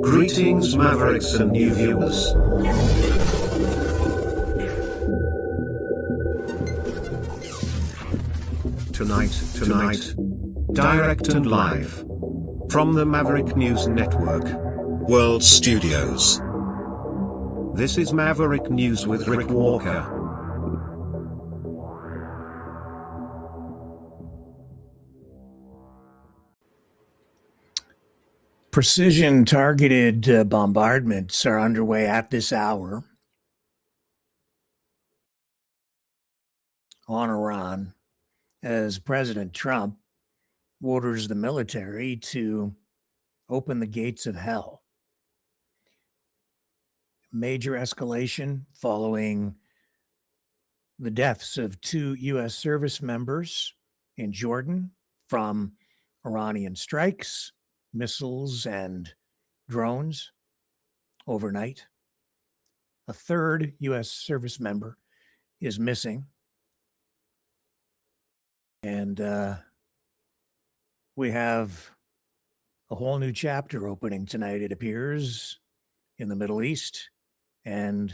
Greetings, Mavericks and new viewers. Tonight, direct and live from the Maverick News Network World Studios. This is Maverick News with Rick Walker. Precision targeted bombardments are underway at this hour on Iran as President Trump orders the military to open the gates of hell. Major escalation following the deaths of 2 U.S. service members in Jordan from Iranian strikes, missiles, and drones overnight. A third U.S. service member is missing. And we have a whole new chapter opening tonight, it appears, in the Middle East. And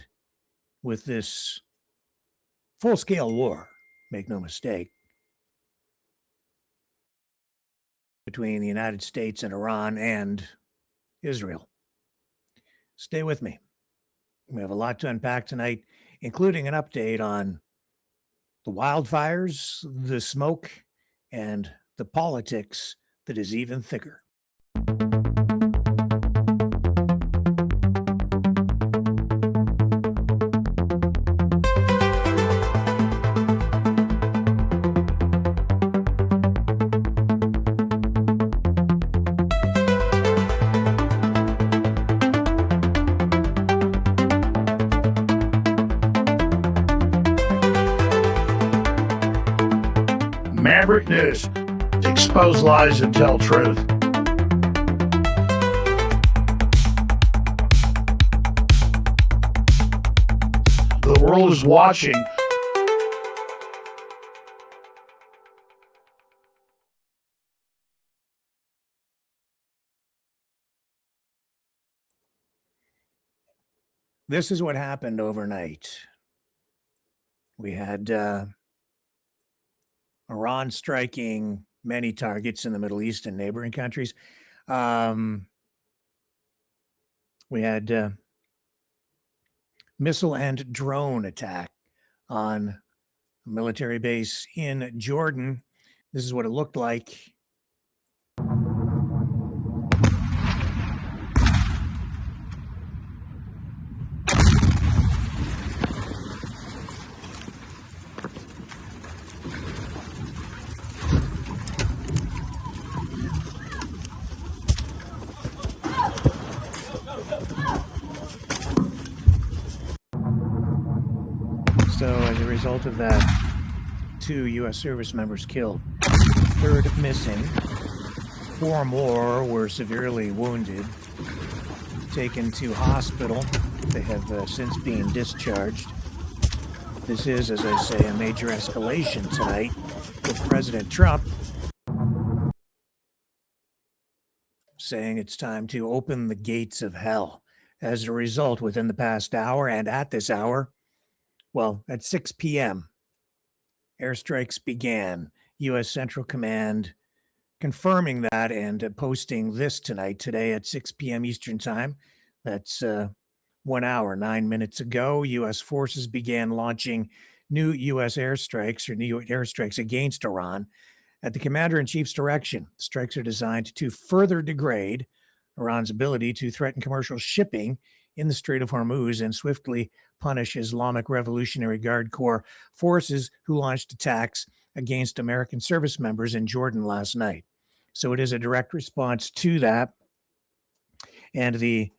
with this full-scale war, make no mistake, between the United States and Iran and Israel. Stay with me. We have a lot to unpack tonight, including an update on the wildfires, the smoke, and the politics that is even thicker. Maverick News. Expose lies and tell truth. The world is watching. This is what happened overnight. We had Iran striking many targets in the Middle East and neighboring countries. We had missile and drone attack on a military base in Jordan. This is what it looked like. So as a result of that, 2 U.S. service members killed, 3rd missing, 4 more were severely wounded, taken to hospital. They have since been discharged. This is, as I say, a major escalation tonight with President Trump saying it's time to open the gates of hell. As a result, within the past hour and at this hour, well, at 6 p.m., airstrikes began. U.S. Central Command confirming that and posting this today at 6 p.m. Eastern Time. That's 1 hour, 9 minutes ago. U.S. forces began launching new U.S. airstrikes against Iran at the Commander-in-Chief's direction. Strikes are designed to further degrade Iran's ability to threaten commercial shipping in the Strait of Hormuz and swiftly punish Islamic Revolutionary Guard Corps forces who launched attacks against American service members in Jordan last night. So it is a direct response to that. And the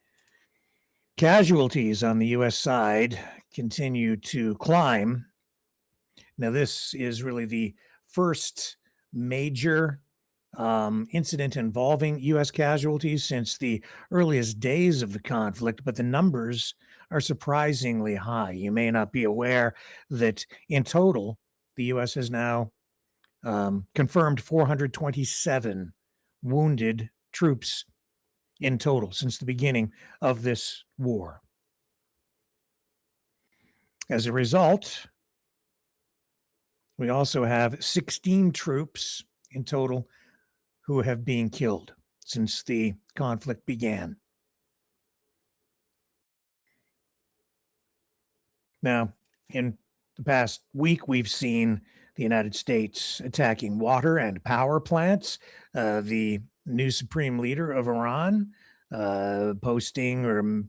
casualties on the U.S. side continue to climb. Now, this is really the first major incident involving U.S. casualties since the earliest days of the conflict, but the numbers are surprisingly high. You may not be aware that in total, the U.S. has now confirmed 427 wounded troops in total since the beginning of this war. As a result, we also have 16 troops in total who have been killed since the conflict began. Now, in the past week, we've seen the United States attacking water and power plants. The new supreme leader of Iran posting or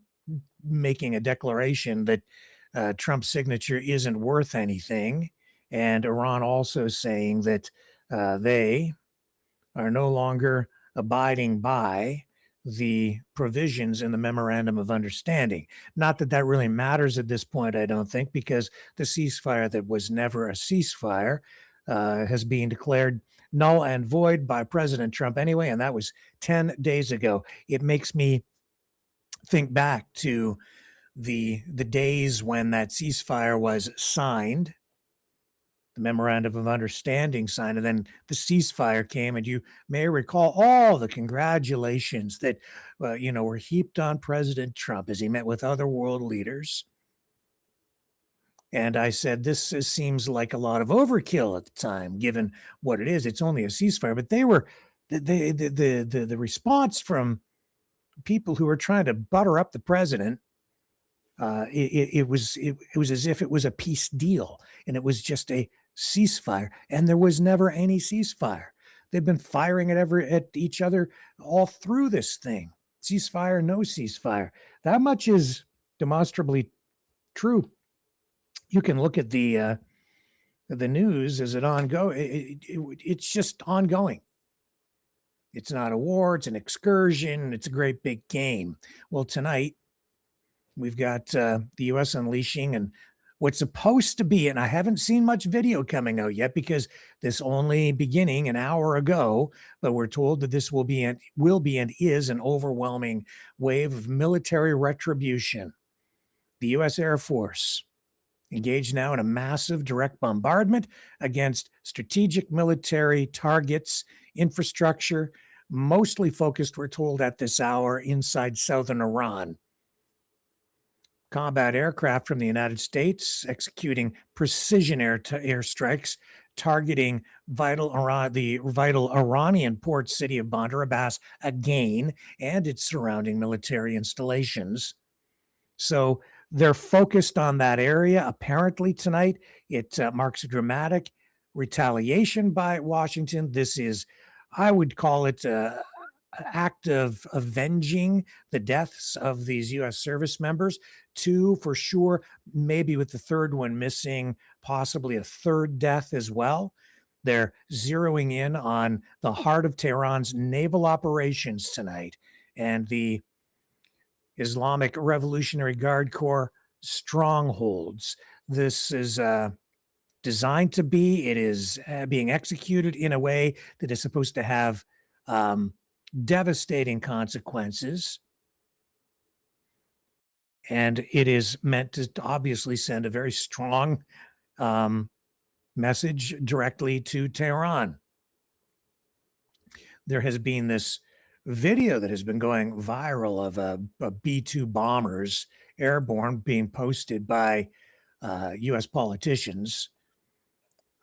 making a declaration that Trump's signature isn't worth anything. And Iran also saying that they are no longer abiding by the provisions in the memorandum of understanding. Not that that really matters at this point, I don't think, because the ceasefire that was never a ceasefire has been declared null and void by President Trump anyway, and that was 10 days ago. It makes me think back to the days when that ceasefire was signed, the memorandum of understanding signed, and then the ceasefire came, and you may recall all the congratulations that were heaped on President Trump as he met with other world leaders. And I said, this seems like a lot of overkill at the time, given what it is. It's only a ceasefire, but they were the response from people who were trying to butter up the president. It was as if it was a peace deal, and it was just a ceasefire, and there was never any ceasefire. They've been firing at each other all through this thing. Ceasefire, no ceasefire. That much is demonstrably true. You can look at the news as it's just ongoing. It's not a war, it's an excursion, it's a great big game. Well, tonight we've got the U.S. unleashing and what's supposed to be, and I haven't seen much video coming out yet because this only beginning an hour ago, but we're told that this will be and is an overwhelming wave of military retribution. The U.S. Air Force engaged now in a massive direct bombardment against strategic military targets, infrastructure, mostly focused, we're told at this hour, inside southern Iran. Combat aircraft from the United States executing precision airstrikes targeting the vital Iranian port city of Bandar Abbas again and its surrounding military installations. So they're focused on that area. Apparently tonight, it marks a dramatic retaliation by Washington. This is, I would call it act of avenging the deaths of these U.S. service members. 2 for sure, maybe with the third one missing, possibly a third death as well. They're zeroing in on the heart of Tehran's naval operations tonight and the Islamic Revolutionary Guard Corps strongholds. This is designed to be, it is being executed in a way that is supposed to have devastating consequences. And it is meant to obviously send a very strong message directly to Tehran. There has been this video that has been going viral of a B-2 bombers airborne being posted by U.S. politicians.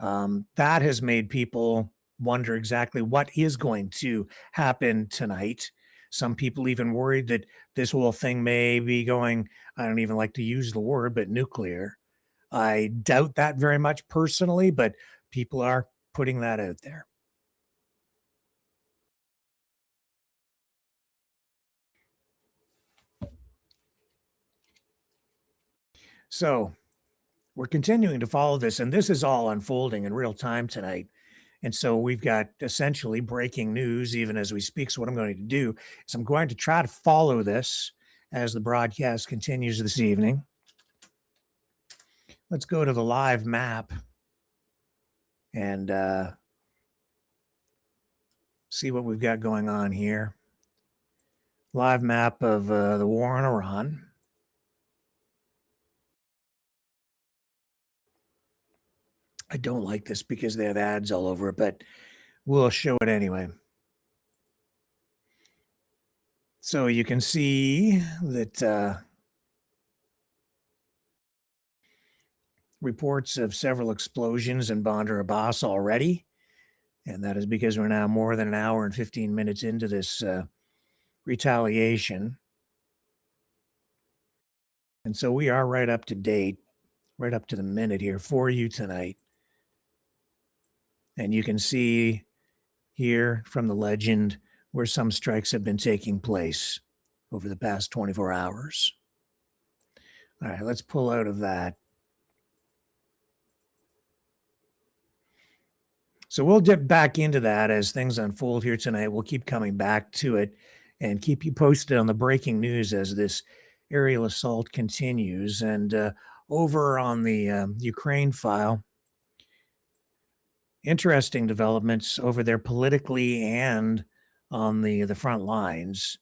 That has made people wonder exactly what is going to happen tonight. Some people even worried that this whole thing may be going, I don't even like to use the word, but nuclear. I doubt that very much personally, but people are putting that out there. So we're continuing to follow this, and this is all unfolding in real time tonight. And so we've got essentially breaking news even as we speak. So what I'm going to do is I'm going to try to follow this as the broadcast continues this evening. Let's go to the live map and see what we've got going on here. Live map of the war in Iran. I don't like this because they have ads all over it, but we'll show it anyway. So you can see that reports of several explosions in Bandar Abbas already, and that is because we're now more than an hour and 15 minutes into this retaliation. And so we are right up to date, right up to the minute here for you tonight. And you can see here from the legend where some strikes have been taking place over the past 24 hours. All right, let's pull out of that. So we'll dip back into that as things unfold here tonight. We'll keep coming back to it and keep you posted on the breaking news as this aerial assault continues. And over on the Ukraine file, interesting developments over there politically and on the front lines.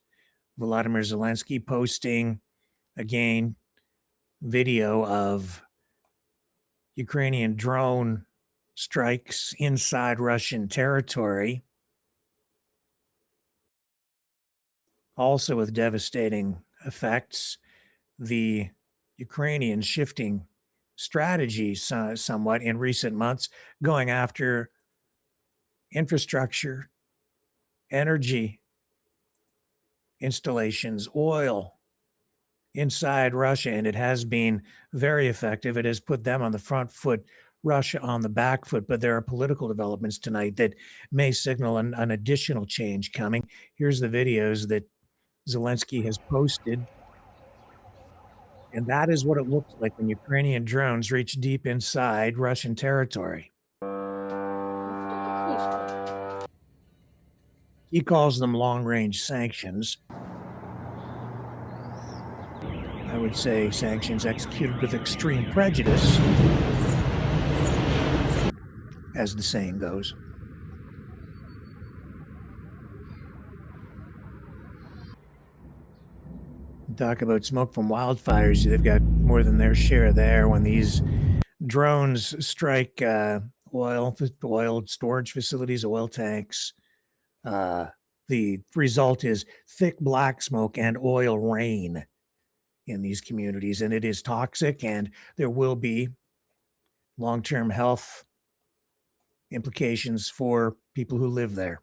Volodymyr Zelensky posting again video of Ukrainian drone strikes inside Russian territory, also with devastating effects. The Ukrainians shifting strategy somewhat in recent months, going after infrastructure, energy installations, oil inside Russia, and it has been very effective. It has put them on the front foot, Russia on the back foot, but there are political developments tonight that may signal an additional change coming. Here's the videos that Zelensky has posted. And that is what it looks like when Ukrainian drones reach deep inside Russian territory. He calls them long-range sanctions. I would say sanctions executed with extreme prejudice, as the saying goes. Talk about smoke from wildfires. They've got more than their share there when these drones strike oil storage facilities, oil tanks. The result is thick black smoke and oil rain in these communities, and it is toxic, and there will be long-term health implications for people who live there.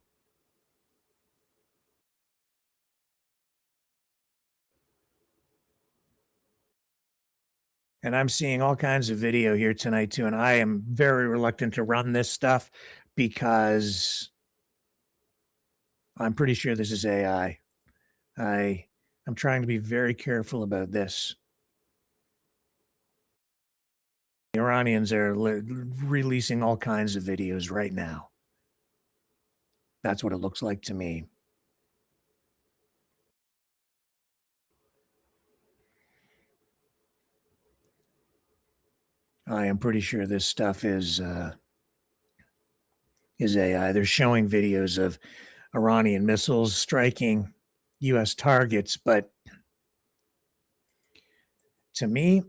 And I'm seeing all kinds of video here tonight too, and I am very reluctant to run this stuff because I'm pretty sure this is AI. I'm trying to be very careful about this. The Iranians are releasing all kinds of videos right now. That's what it looks like to me. I am pretty sure this stuff is AI. They're showing videos of Iranian missiles striking U.S. targets, but to me,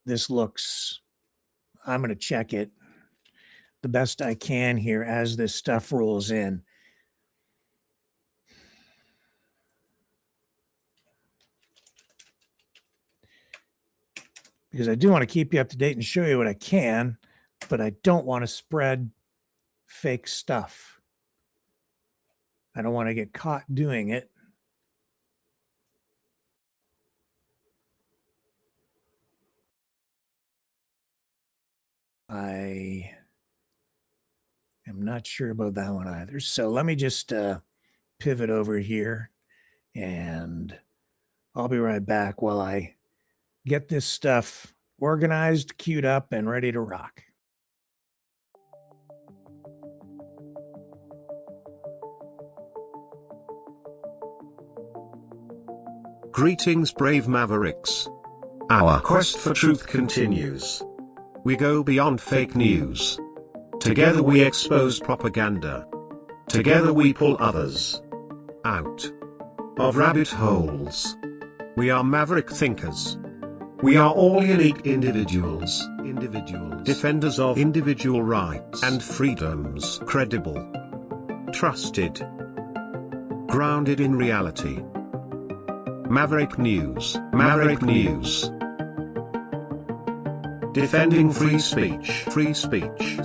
this looks, I'm going to check it the best I can here as this stuff rolls in. Because I do want to keep you up to date and show you what I can, but I don't want to spread fake stuff. I don't want to get caught doing it. I am not sure about that one either. So let me just pivot over here, and I'll be right back while I get this stuff organized, queued up, and ready to rock. Greetings, brave Mavericks. Our quest for truth continues. We go beyond fake news. Together we expose propaganda. Together we pull others out of rabbit holes. We are maverick thinkers. We are all unique individuals, defenders of individual rights and freedoms, credible, trusted, grounded in reality. Maverick News. Maverick News. Defending free speech. Free speech.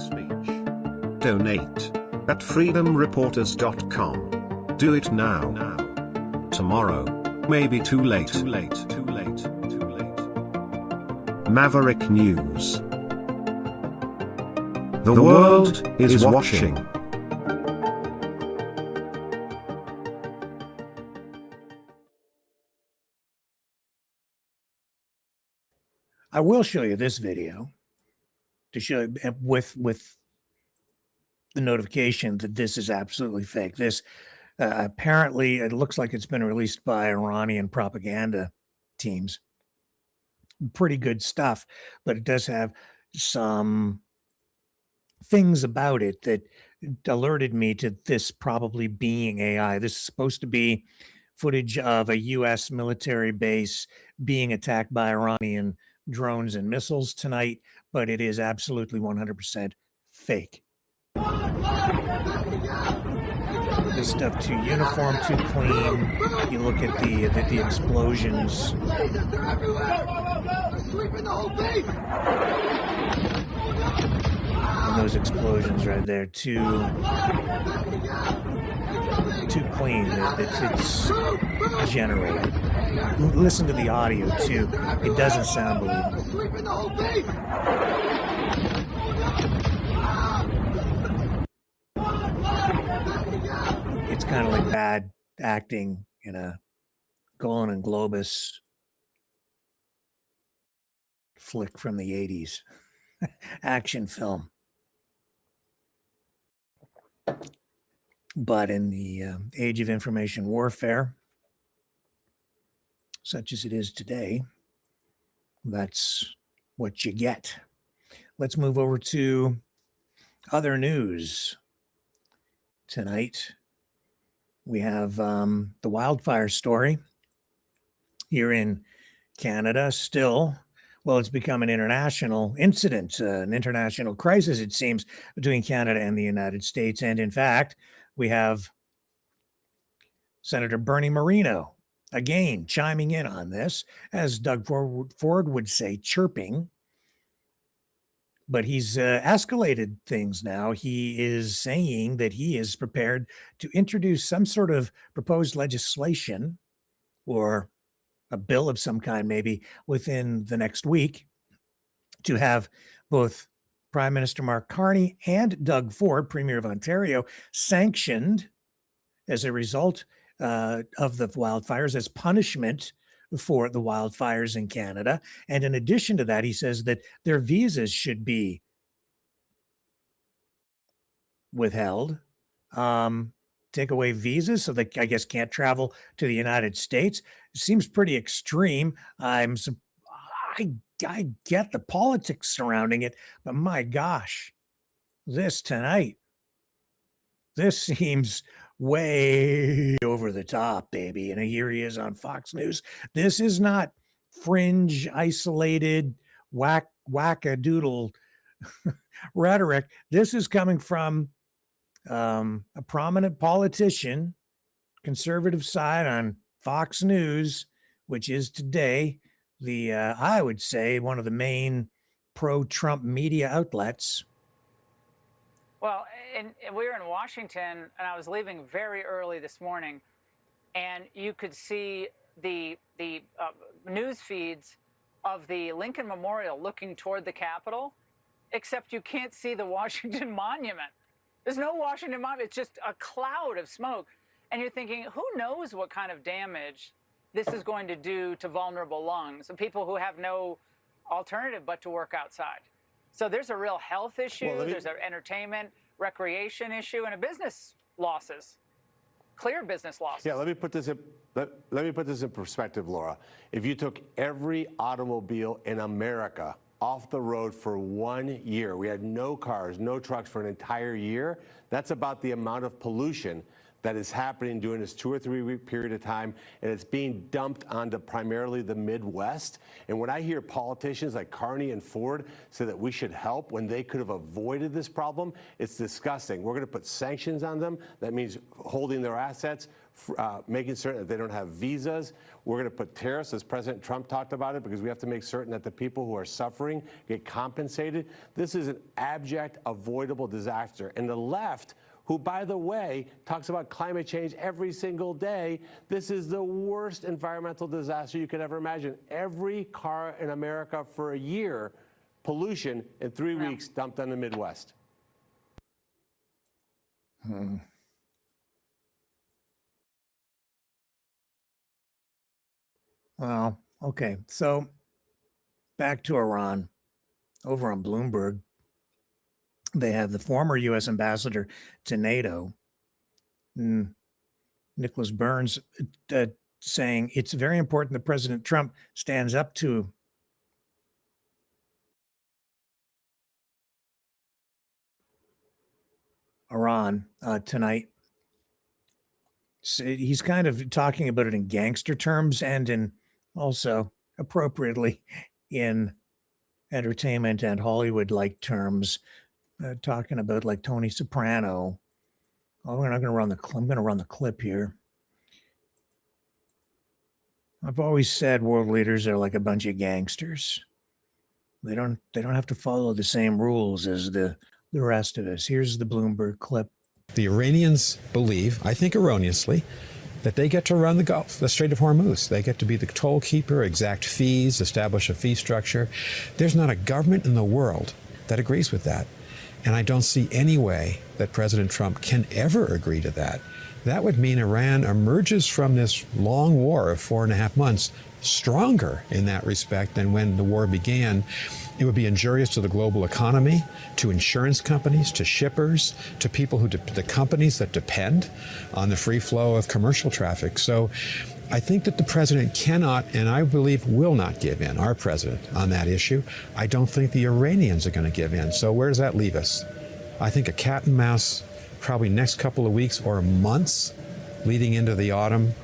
Donate at freedomreporters.com. Do it now. Tomorrow may be too late. Maverick News. The world is watching. I will show you this video to show you with the notification that this is absolutely fake. This apparently it looks like it's been released by Iranian propaganda teams. Pretty good stuff, but it does have some things about it that alerted me to this probably being AI. This is supposed to be footage of a U.S. military base being attacked by Iranian drones and missiles tonight, but it is absolutely 100% fake. This stuff too uniform, too clean. You look at the explosions. And those explosions right there, too clean. It's generated. Listen to the audio too. It doesn't sound believable. It's kind of like bad acting in a Golan and Globus flick from the 80s. Action film. But in the age of information warfare, such as it is today, that's what you get. Let's move over to other news. Tonight, we have the wildfire story here in Canada still. Well, it's become an international incident, an international crisis, it seems, between Canada and the United States. And in fact, we have Senator Bernie Moreno, again, chiming in on this, as Doug Ford would say, chirping. But he's escalated things now. He is saying that he is prepared to introduce some sort of proposed legislation or a bill of some kind, maybe within the next week, to have both Prime Minister Mark Carney and Doug Ford, Premier of Ontario, sanctioned as a result of the wildfires as punishment for the wildfires in Canada. And in addition to that, he says that their visas should be withheld. Take away visas so they, I guess, can't travel to the United States. It seems pretty extreme. I get the politics surrounding it, but my gosh, this tonight, this seems way over the top, baby. And here he is on Fox News. This is not fringe, isolated, wackadoodle rhetoric. This is coming from a prominent politician, conservative side on Fox News, which is today the, I would say, one of the main pro-Trump media outlets. Well, and we were in Washington, and I was leaving very early this morning, and you could see the news feeds of the Lincoln Memorial looking toward the Capitol, except you can't see the Washington Monument. There's no Washington Monument. It's just a cloud of smoke. And you're thinking, who knows what kind of damage this is going to do to vulnerable lungs and people who have no alternative but to work outside. So there's a real health issue. There's an entertainment, recreation issue, and a business losses, clear business losses. Yeah, let me put this in perspective, Laura. If you took every automobile in America off the road for 1 year, we had no cars, no trucks for an entire year, that's about the amount of pollution that is happening during this 2 or 3 week period of time, and it's being dumped onto primarily the Midwest. And when I hear politicians like Carney and Ford say that we should help when they could have avoided this problem, it's disgusting. We're going to put sanctions on them. That means holding their assets, making certain that they don't have visas. We're going to put tariffs, as President Trump talked about it, because we have to make certain that the people who are suffering get compensated. This is an abject, avoidable disaster. And the left, who, by the way, talks about climate change every single day, this is the worst environmental disaster you could ever imagine. Every car in America for a year, pollution in 3 weeks dumped on the Midwest. Well, okay. So back to Iran. Over on Bloomberg, they have the former U.S. ambassador to NATO, Nicholas Burns, saying it's very important that President Trump stands up to Iran tonight. So he's kind of talking about it in gangster terms and in also appropriately in entertainment and Hollywood-like terms, talking about like Tony Soprano. Oh, we're not going to run the. I'm going to run the clip here. I've always said world leaders are like a bunch of gangsters. They don't have to follow the same rules as the rest of us. Here's the Bloomberg clip. The Iranians believe, I think erroneously, that they get to run the Gulf, the Strait of Hormuz. They get to be the toll keeper, exact fees, establish a fee structure. There's not a government in the world that agrees with that. And I don't see any way that President Trump can ever agree to that. That would mean Iran emerges from this long war of 4.5 months stronger in that respect than when the war began. It would be injurious to the global economy, to insurance companies, to shippers, to people the companies that depend on the free flow of commercial traffic. So I think that the president cannot, and I believe will not give in, our president, on that issue. I don't think the Iranians are going to give in. So where does that leave us? I think a cat and mouse, probably next couple of weeks or months leading into the autumn,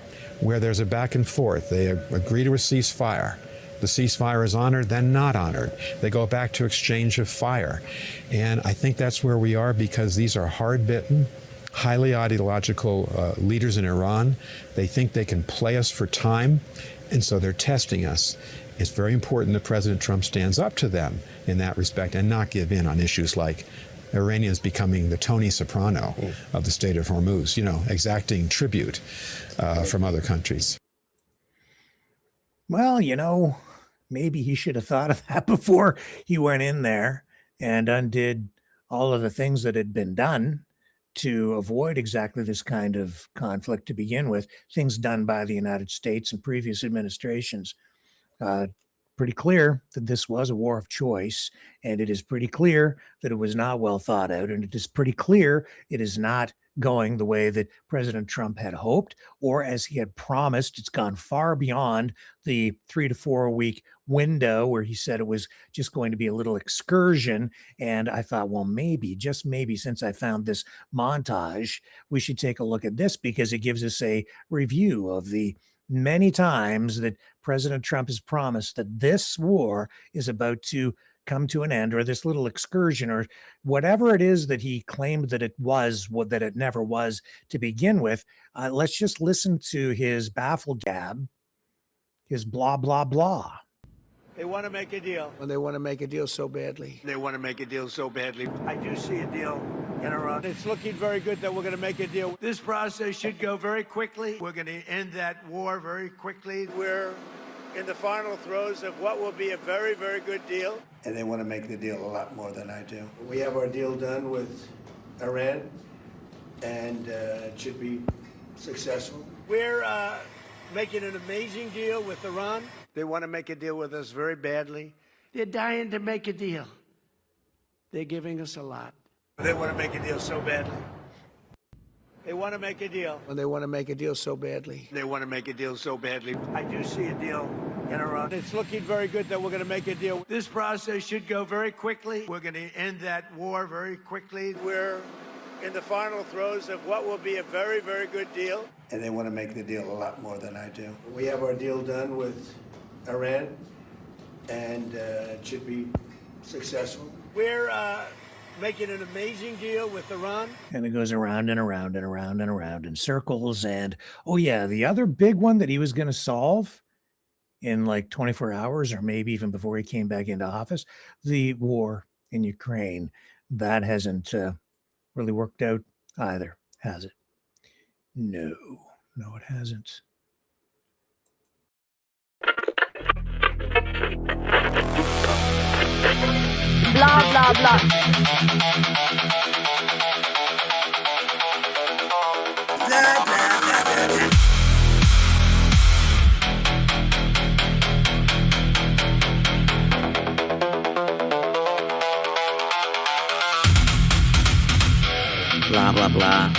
where there's a back and forth. They agree to a ceasefire. The ceasefire is honored, then not honored. They go back to exchange of fire. And I think that's where we are, because these are hard-bitten, highly ideological leaders in Iran. They think they can play us for time, and so they're testing us. It's very important that President Trump stands up to them in that respect and not give in on issues like Iranians becoming the Tony Soprano of the Strait of Hormuz, exacting tribute from other countries. Well, maybe he should have thought of that before he went in there and undid all of the things that had been done to avoid exactly this kind of conflict to begin with, things done by the United States and previous administrations. Pretty clear that this was a war of choice, and it is pretty clear that it was not well thought out, and it is pretty clear it is not going the way that President Trump had hoped, or as he had promised. It's gone far beyond the 3 to 4 week window where he said it was just going to be a little excursion. And I thought, well, maybe, just maybe, since I found this montage, we should take a look at this, because it gives us a review of the many times that President Trump has promised that this war is about to come to an end, or this little excursion, or whatever it is that he claimed that it was, that it never was to begin with. Let's just listen to his baffle gab, his blah, blah, blah. They want to make a deal. And they want to make a deal so badly. They want to make a deal so badly. I do see a deal in Iran. It's looking very good that we're going to make a deal. This process should go very quickly. We're going to end that war very quickly. We're in the final throes of what will be a very, very good deal. And they want to make the deal a lot more than I do. We have our deal done with Iran, and it should be successful. We're making an amazing deal with Iran. They want to make a deal with us very badly. They're dying to make a deal. They're giving us a lot. They want to make a deal so badly. They want to make a deal. And they want to make a deal so badly. They want to make a deal so badly. I do see a deal in Iran. It's looking very good that we're going to make a deal. This process should go very quickly. We're going to end that war very quickly. We're in the final throes of what will be a very, very good deal. And they want to make the deal a lot more than I do. We have our deal done with Iran, and it should be successful. We're making an amazing deal with Iran. And it goes around and around and around and around in circles. And oh, yeah, the other big one that he was going to solve in like 24 hours or maybe even before he came back into office, the war in Ukraine, that hasn't really worked out either, has it? No, it hasn't. Blah, blah, blah. Blah, blah, blah.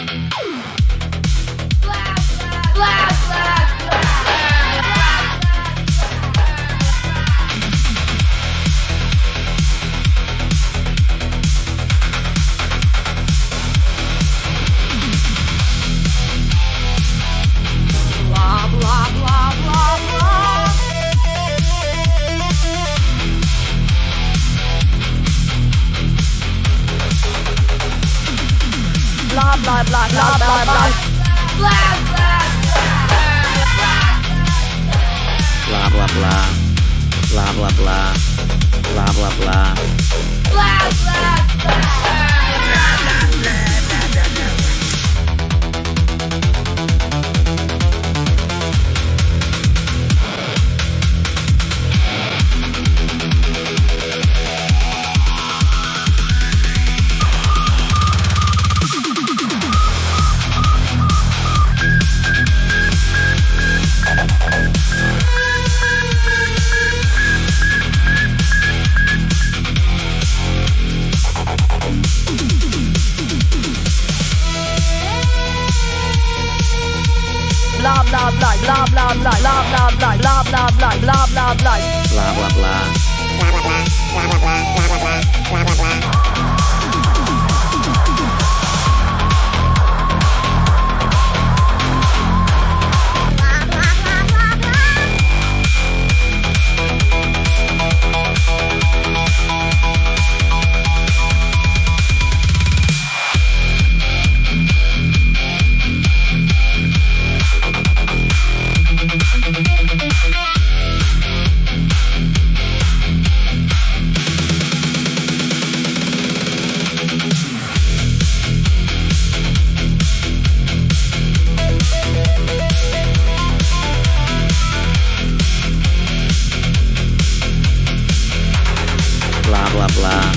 Blah, blah, blah, blah, blah, blah. Blah, blah, blah. Blah, blah, blah. Blah, blah, blah. Blah, blah, blah, blah, blah, blah, blah, blah, blah, blah, blah, blah, blah, blah. Blah, blah, blah. Blah, blah, blah.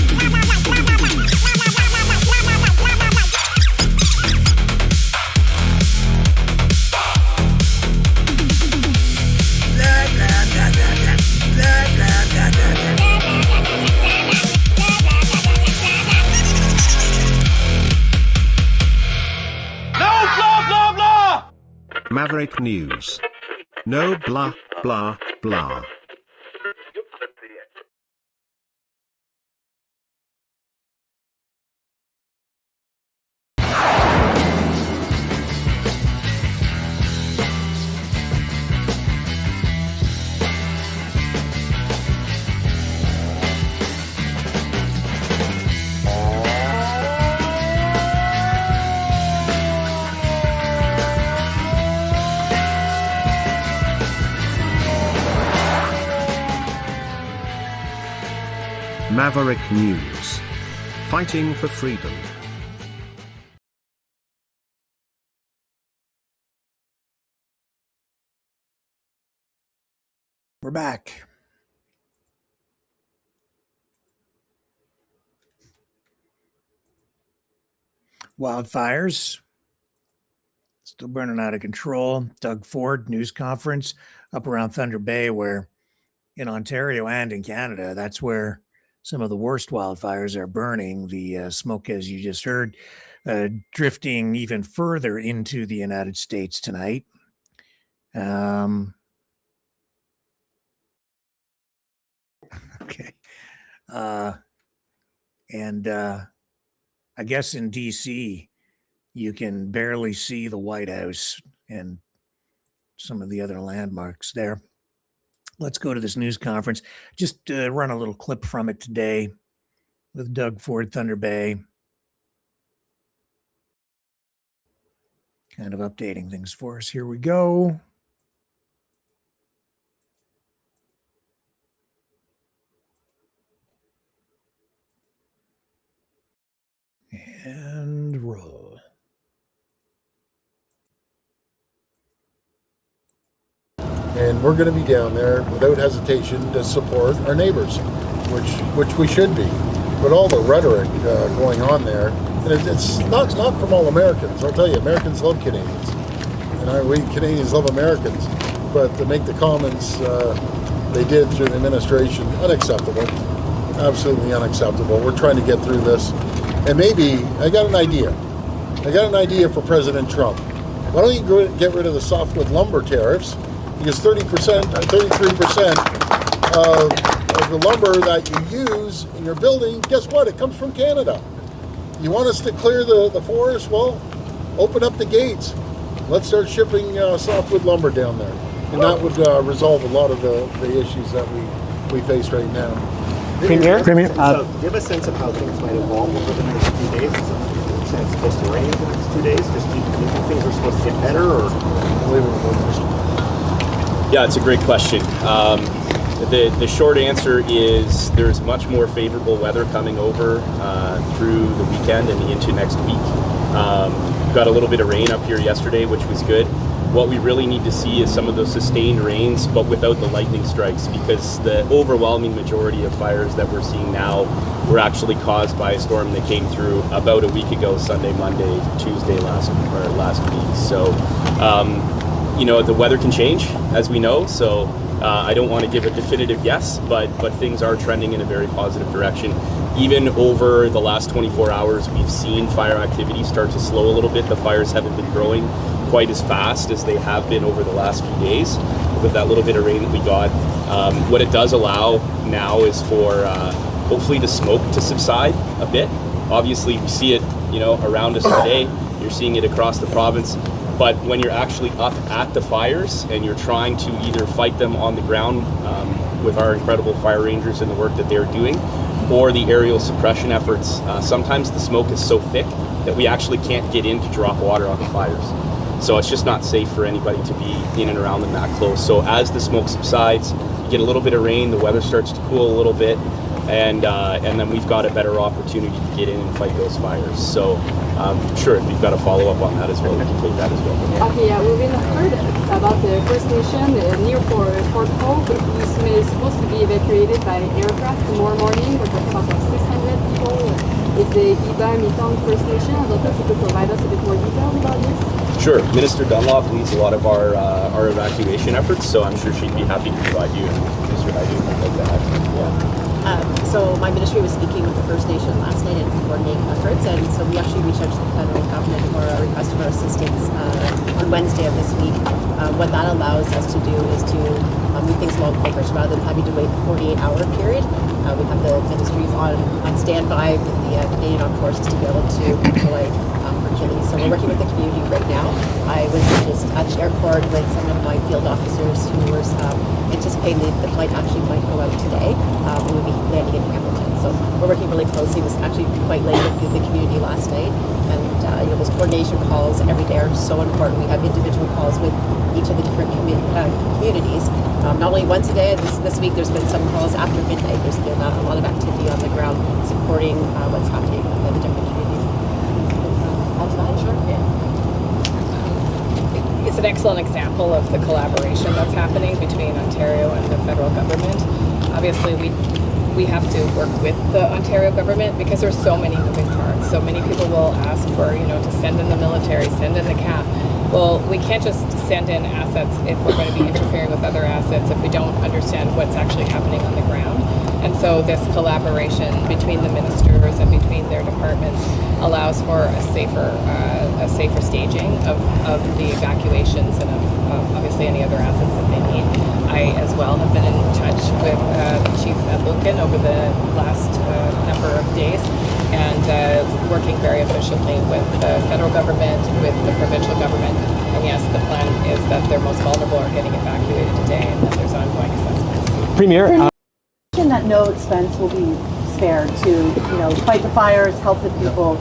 Maverick News. No blah, blah, blah. Maverick News. Fighting for freedom. We're back. Wildfires still burning out of control. Doug Ford news conference up around Thunder Bay, where in Ontario and in Canada, that's where some of the worst wildfires are burning. The smoke, as you just heard, drifting even further into the United States tonight. Okay. And I guess in DC, You can barely see the White House and some of the other landmarks there. Let's go to this news conference. Just run a little clip from it today with Doug Ford, Thunder Bay, kind of updating things for us. Here we go. And roll. And we're going to be down there without hesitation to support our neighbors, which we should be. But all the rhetoric going on there, and it's not from all Americans. I'll tell you, Americans love Canadians, and we Canadians love Americans. But to make the comments they did through the administration, unacceptable, absolutely unacceptable. We're trying to get through this, and maybe I got an idea. For President Trump. Why don't you get rid of the softwood lumber tariffs? Because 30%, 33% of the lumber that you use in your building, guess what? It comes from Canada. You want us to clear the forest? Well, open up the gates. Let's start shipping softwood lumber down there. And that would resolve a lot of the issues that we face right now. Premier? So, do you have a sense of how things might evolve over the next few days? It's supposed to rain the next 2 days. Just do you think things are supposed to get better, or? Yeah, it's a great question. The short answer is there's much more favorable weather coming over through the weekend and into next week. Got a little bit of rain up here yesterday, which was good. What we really need to see is some of those sustained rains, but without the lightning strikes, because the overwhelming majority of fires that we're seeing now were actually caused by a storm that came through about a week ago, Sunday, Monday, Tuesday last week. So, the weather can change, as we know. So I don't want to give a definitive yes, but things are trending in a very positive direction. Even over the last 24 hours, we've seen fire activity start to slow a little bit. The fires haven't been growing quite as fast as they have been over the last few days with that little bit of rain that we got. What it does allow now is for hopefully the smoke to subside a bit. Obviously, we see it, around us today. You're seeing it across the province. But when you're actually up at the fires and you're trying to either fight them on the ground with our incredible fire rangers and the work that they're doing, or the aerial suppression efforts, sometimes the smoke is so thick that we actually can't get in to drop water on the fires. So it's just not safe for anybody to be in and around them that close. So as the smoke subsides, you get a little bit of rain, the weather starts to cool a little bit, and then we've got a better opportunity to get in and fight those fires. So sure, if you've got a follow-up on that as well, we can take that as well. Okay, yeah, we've heard about the First Nation near Fort Hope. It's supposed to be evacuated by aircraft tomorrow morning. We're talking about 600 people. It's the Iba Mitong First Nation. I don't know if you could provide us a bit more detail about this. Sure. Minister Dunlop leads a lot of our evacuation efforts, so I'm sure she'd be happy to provide you and Mr. Haidu like that. Yeah. So my ministry was speaking with the First Nation last night and coordinating efforts, and so we actually reached out to the federal government for a request for assistance on Wednesday of this week. What that allows us to do is to move things along quicker, so rather than having to wait a 48-hour period. We have the ministries on standby with the Canadian Armed Forces to be able to deploy Hercules. So we're working with the community right now. I was just at the airport with some of my field officers who were anticipating the flight actually might go out today. We will be landing in Hamilton. So we're working really closely. It was actually quite late with the community last night. And those coordination calls every day are so important. We have individual calls with each of the different communities. Not only once a day, this week there's been some calls after midnight. There's been a lot of activity on the ground supporting what's happening with the different communities. Sure. Yeah. It's an excellent example of the collaboration that's happening between Ontario and the federal government. Obviously, we have to work with the Ontario government because there's so many moving parts. So many people will ask for, to send in the military, send in the CAP. Well, we can't just send in assets if we're going to be interfering with other assets if we don't understand what's actually happening on the ground. And so this collaboration between the ministers and between their departments allows for a safer staging of the evacuations and of obviously any other assets that they need. I as well have been in touch with Chief Lucan over the last number of days, and working very efficiently with the federal government, with the provincial government. And yes, the plan is that their most vulnerable are getting evacuated today, and that there's ongoing assessments. Premier, that no expense will be spared to, fight the fires, help the people.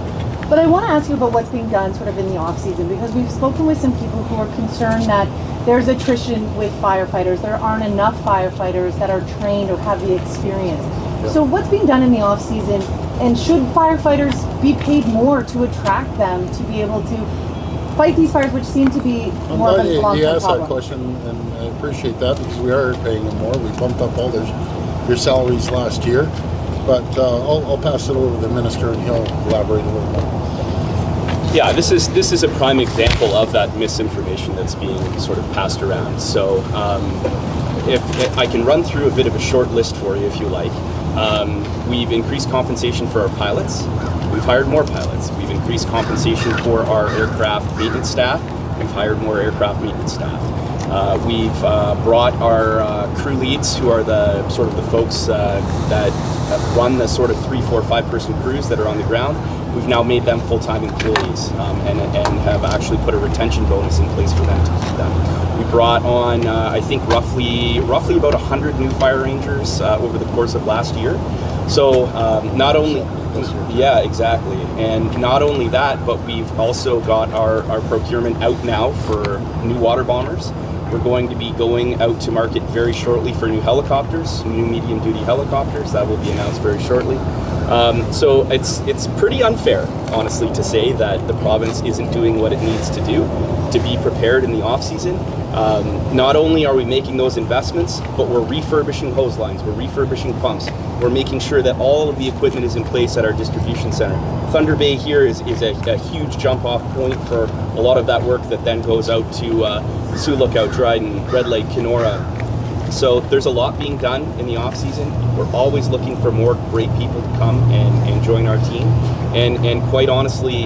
But I want to ask you about what's being done sort of in the off season, because we've spoken with some people who are concerned that there's attrition with firefighters. There aren't enough firefighters that are trained or have the experience. So what's being done in the off season, and should firefighters be paid more to attract them to be able to fight these fires, which seem to be more of a long-term problem? He asked that question, and I appreciate that, because we are paying them more. We bumped up all their salaries last year. But I'll pass it over to the minister, and he'll elaborate a little more. Yeah, this is a prime example of that misinformation that's being sort of passed around. So if I can run through a bit of a short list for you, if you like. We've increased compensation for our pilots. We've hired more pilots. We've increased compensation for our aircraft maintenance staff. We've hired more aircraft maintenance staff. We've brought our crew leads, who are the sort of the folks that run the sort of 3, 4, 5 person crews that are on the ground. We've now made them full-time employees and have actually put a retention bonus in place for them to keep them. We brought on, I think, roughly about 100 new fire rangers over the course of last year. So not only, yeah, exactly, and not only that, but we've also got our procurement out now for new water bombers. We're going to be going out to market very shortly for new helicopters, new medium-duty helicopters. That will be announced very shortly. So it's pretty unfair, honestly, to say that the province isn't doing what it needs to do to be prepared in the off-season. Not only are we making those investments, but we're refurbishing hose lines, we're refurbishing pumps, we're making sure that all of the equipment is in place at our distribution center. Thunder Bay here is a huge jump-off point for a lot of that work that then goes out to Sioux Lookout, Dryden, Red Lake, Kenora. So there's a lot being done in the off-season. We're always looking for more great people to come and join our team. And quite honestly,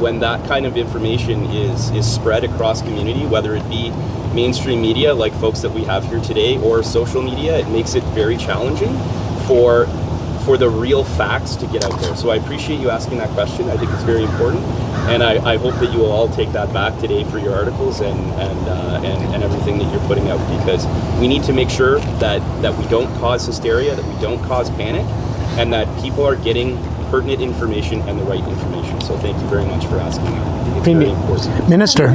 when that kind of information is spread across community, whether it be mainstream media like folks that we have here today or social media, it makes it very challenging for the real facts to get out there. So I appreciate you asking that question. I think it's very important. And I hope that you will all take that back today for your articles and everything that you're putting out, because we need to make sure that we don't cause hysteria, that we don't cause panic, and that people are getting pertinent information and the right information. So thank you very much for asking that. It's very important. Minister,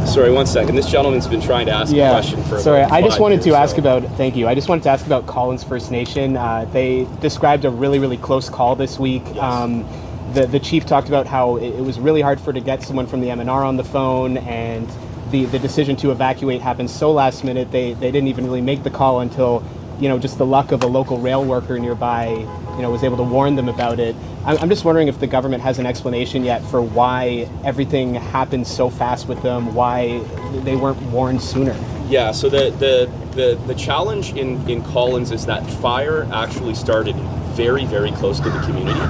Sorry, one second. This gentleman's been trying to ask a question for Sorry, about I just wanted to ask so. about, thank you. I just wanted to ask about Collins First Nation. They described a really, really close call this week. Yes. The chief talked about how it was really hard for her to get someone from the MNR on the phone, and the decision to evacuate happened so last minute. They didn't even really make the call until, just the luck of a local rail worker nearby, was able to warn them about it. I'm just wondering if the government has an explanation yet for why everything happened so fast with them, why they weren't warned sooner. Yeah, so the challenge in Collins is that fire actually started very, very close to the community.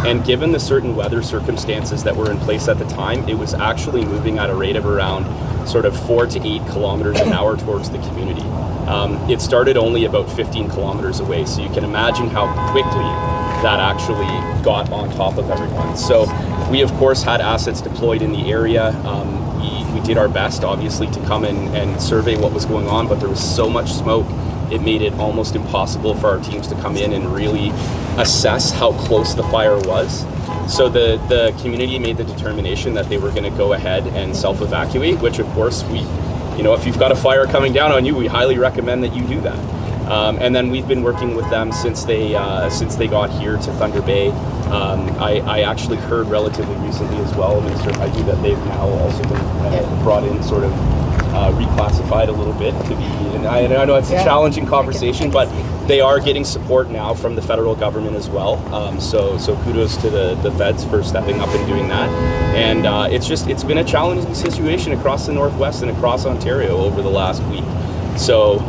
And given the certain weather circumstances that were in place at the time, it was actually moving at a rate of around sort of 4 to 8 kilometers an hour towards the community. It started only about 15 kilometers away, so you can imagine how quickly that actually got on top of everyone. So we, of course, had assets deployed in the area. We did our best, obviously, to come and survey what was going on, but there was so much smoke, it made it almost impossible for our teams to come in and really assess how close the fire was. So the community made the determination that they were going to go ahead and self-evacuate, which, of course, if you've got a fire coming down on you, we highly recommend that you do that. And then we've been working with them since they got here to Thunder Bay. I actually heard relatively recently as well, Minister Haidu, that they've now also been brought in, sort of reclassified a little bit to be, and I know it's a challenging conversation, but they are getting support now from the federal government as well. So kudos to the feds for stepping up and doing that. And it's been a challenging situation across the Northwest and across Ontario over the last week. So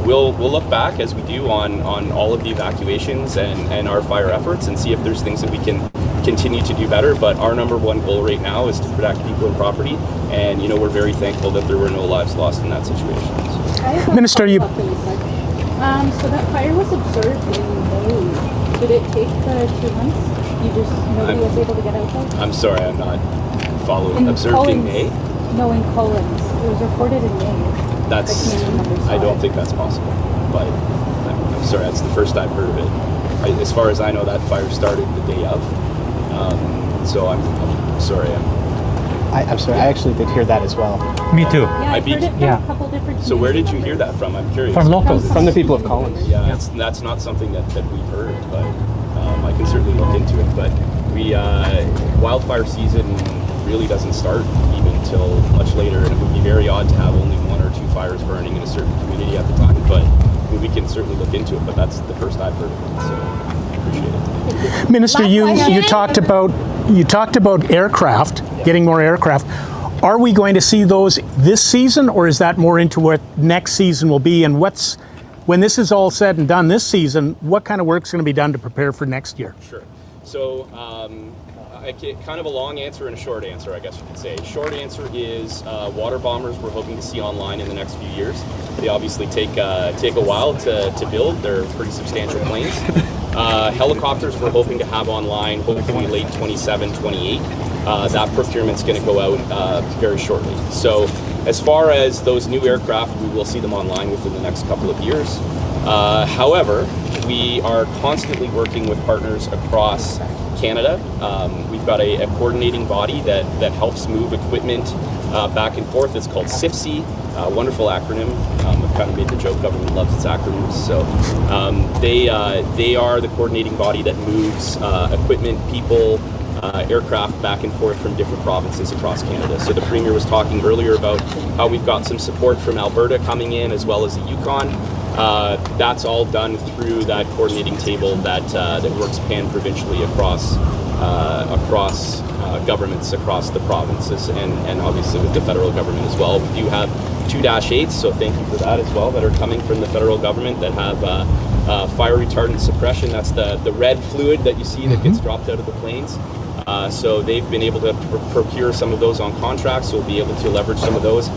we'll look back, as we do, on all of the evacuations and our fire efforts, and see if there's things that we can continue to do better. But our number one goal right now is to protect people and property, and we're very thankful that there were no lives lost in that situation. So. Minister, So that fire was observed in May. Did it take 2 months? Nobody was able to get out there? I'm sorry, I'm not following. In Observed in Collins. May? No, in Collins. It was reported in May. That's, I don't think that's possible, but I'm sorry, that's the first I've heard of it. As far as I know, that fire started the day of, so I'm sorry. I'm sorry, I actually did hear that as well. Me too. Yeah, I've heard it from a couple different So where did you hear that from? I'm curious. From locals. From the people of Collins. Yeah, that's not something that we've heard, but I can certainly look into it. But wildfire season really doesn't start even until much later, and it would be very odd to have only 1 or 2 fires burning in a certain community at the time. But we can certainly look into it, but that's the first I've heard of it, so I appreciate it. Minister, you talked about aircraft, getting more aircraft. Are we going to see those this season, or is that more into what next season will be? And when this is all said and done this season, what kind of work's going to be done to prepare for next year? Sure. So kind of a long answer and a short answer, I guess you could say. Short answer is water bombers we're hoping to see online in the next few years. They obviously take a while to build. They're pretty substantial planes. Helicopters we're hoping to have online hopefully late 27, 28. That procurement's going to go out very shortly. So as far as those new aircraft, we will see them online within the next couple of years. However, we are constantly working with partners across Canada. We've got a coordinating body that helps move equipment back and forth. It's called CIFC, wonderful acronym. I've kind of made the joke, government loves its acronyms. So they are the coordinating body that moves equipment, people, aircraft back and forth from different provinces across Canada. So the Premier was talking earlier about how we've got some support from Alberta coming in, as well as the Yukon. That's all done through that coordinating table that works pan-provincially across governments across the provinces, and obviously with the federal government as well. We do have 2-8s, so thank you for that as well, that are coming from the federal government that have fire retardant suppression. That's the red fluid that you see that gets dropped out of the planes. So they've been able to procure some of those on contract, so we'll be able to leverage some of those.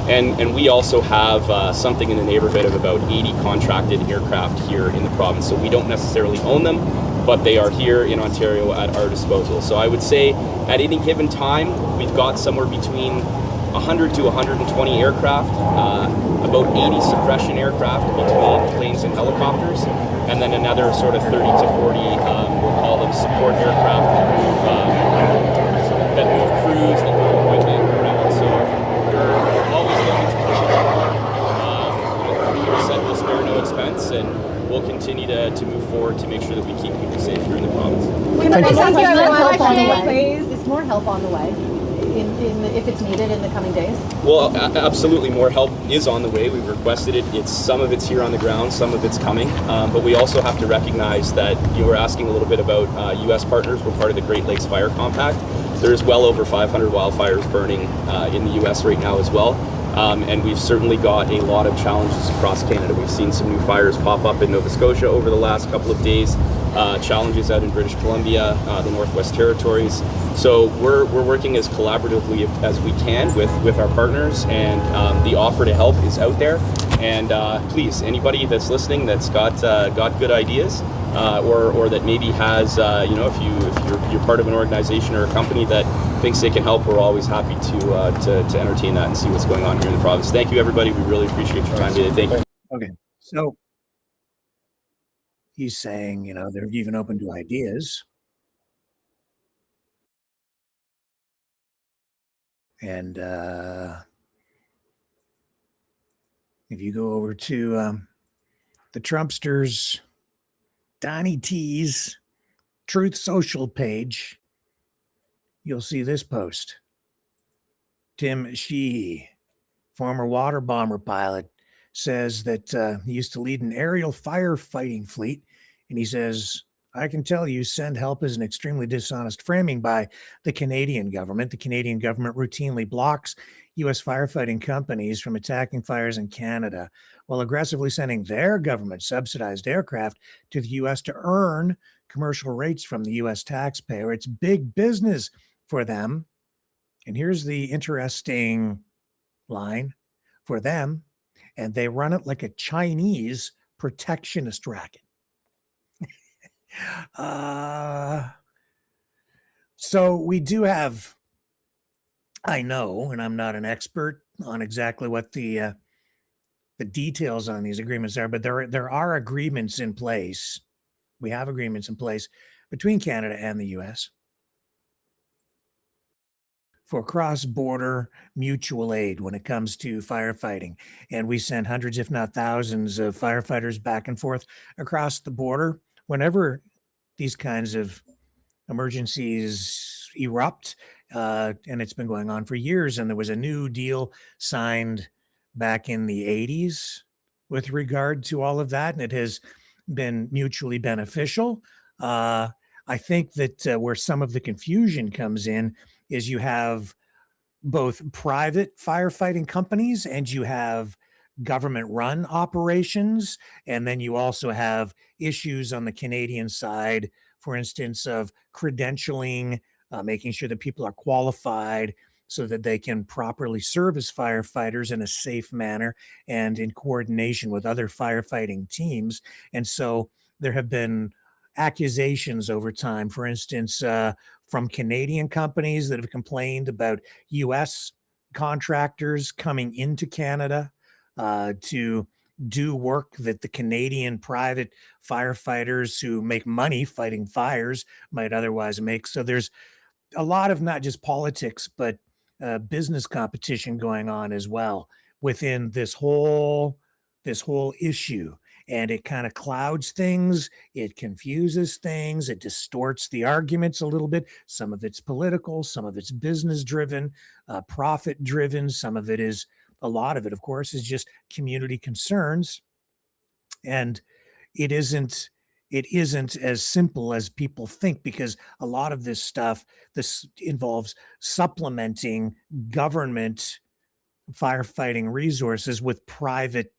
And we also have something in the neighborhood of about 80 contracted aircraft here in the province. So we don't necessarily own them, but they are here in Ontario at our disposal. So I would say at any given time, we've got somewhere between 100 to 120 aircraft, about 80 suppression aircraft between planes and helicopters, and then another sort of 30 to 40, we'll call them support aircraft that move crews, that move equipment around. So we're always looking to Peter said we'll spare no expense, and we'll continue to move forward to make sure that we keep people safe here in the province. Is more help on the way? If it's needed in the coming days? Well, absolutely, more help is on the way. We've requested it. Some of it's here on the ground, some of it's coming. But we also have to recognize that you were asking a little bit about U.S. partners. We're part of the Great Lakes Fire Compact. There's well over 500 wildfires burning in the U.S. right now as well. And we've certainly got a lot of challenges across Canada. We've seen some new fires pop up in Nova Scotia over the last couple of days. Challenges out in British Columbia, the Northwest Territories. So we're working as collaboratively as we can with our partners, and the offer to help is out there. And please, anybody that's listening that's got good ideas, or that maybe has, if you're part of an organization or a company that thinks they can help, we're always happy to entertain that and see what's going on here in the province. Thank you, everybody. We really appreciate your time today. Thank you. Okay, so he's saying, they're even open to ideas. And if you go over to the Trumpsters' Donnie T's Truth Social page, you'll see this post. Tim Sheehy, former water bomber pilot, says that he used to lead an aerial firefighting fleet. And he says, I can tell you send help is an extremely dishonest framing by the Canadian government. The Canadian government routinely blocks U.S. firefighting companies from attacking fires in Canada while aggressively sending their government subsidized aircraft to the U.S. to earn commercial rates from the U.S. taxpayer. It's big business for them. And here's the interesting line for them. And they run it like a Chinese protectionist racket. So we do have, I know, and I'm not an expert on exactly what the details on these agreements are, but there are agreements in place. We have agreements in place between Canada and the U.S. for cross-border mutual aid when it comes to firefighting. And we send hundreds, if not thousands, of firefighters back and forth across the border whenever these kinds of emergencies erupt. And it's been going on for years. And there was a new deal signed back in the 80s with regard to all of that. And it has been mutually beneficial. I think that where some of the confusion comes in is you have both private firefighting companies and you have government run operations. And then you also have issues on the Canadian side, for instance, of credentialing, making sure that people are qualified so that they can properly serve as firefighters in a safe manner and in coordination with other firefighting teams. And so there have been accusations over time, for instance, from Canadian companies that have complained about US contractors coming into Canada to do work that the Canadian private firefighters who make money fighting fires might otherwise make. So there's a lot of not just politics, but business competition going on as well within this whole issue. And it kind of clouds things, it confuses things, it distorts the arguments a little bit. Some of it's political, some of it's business driven, profit driven. Some of it is, a lot of it, of course, is just community concerns. And it isn't as simple as people think, because a lot of this involves supplementing government firefighting resources with private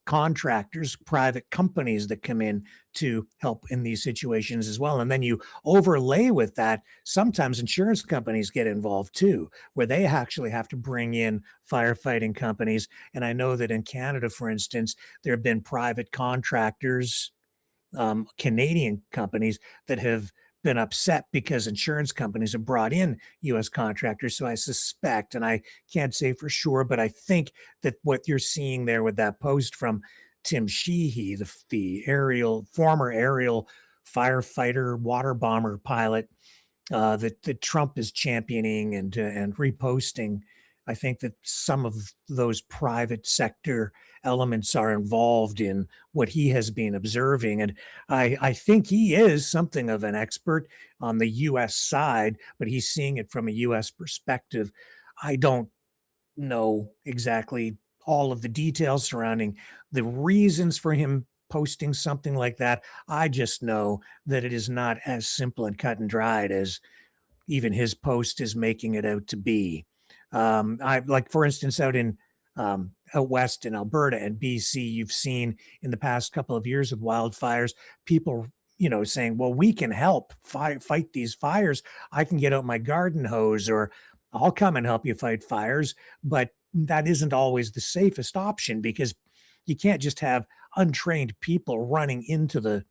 contractors, private companies that come in to help in these situations as well. And then you overlay with that, sometimes insurance companies get involved too, where they actually have to bring in firefighting companies. And I know that in Canada, for instance, there have been private contractors, Canadian companies that have been upset because insurance companies have brought in US contractors. So I suspect, and I can't say for sure, but I think that what you're seeing there with that post from Tim Sheehy, the former aerial firefighter, water bomber pilot, that Trump is championing and reposting. I think that some of those private sector elements are involved in what he has been observing. And I think he is something of an expert on the US side, but he's seeing it from a US perspective. I don't know exactly all of the details surrounding the reasons for him posting something like that. I just know that it is not as simple and cut and dried as even his post is making it out to be. I like, for instance, out west in Alberta and BC, you've seen in the past couple of years with wildfires, people, saying, "Well, we can help fight these fires. I can get out my garden hose, or I'll come and help you fight fires." But that isn't always the safest option, because you can't just have untrained people running into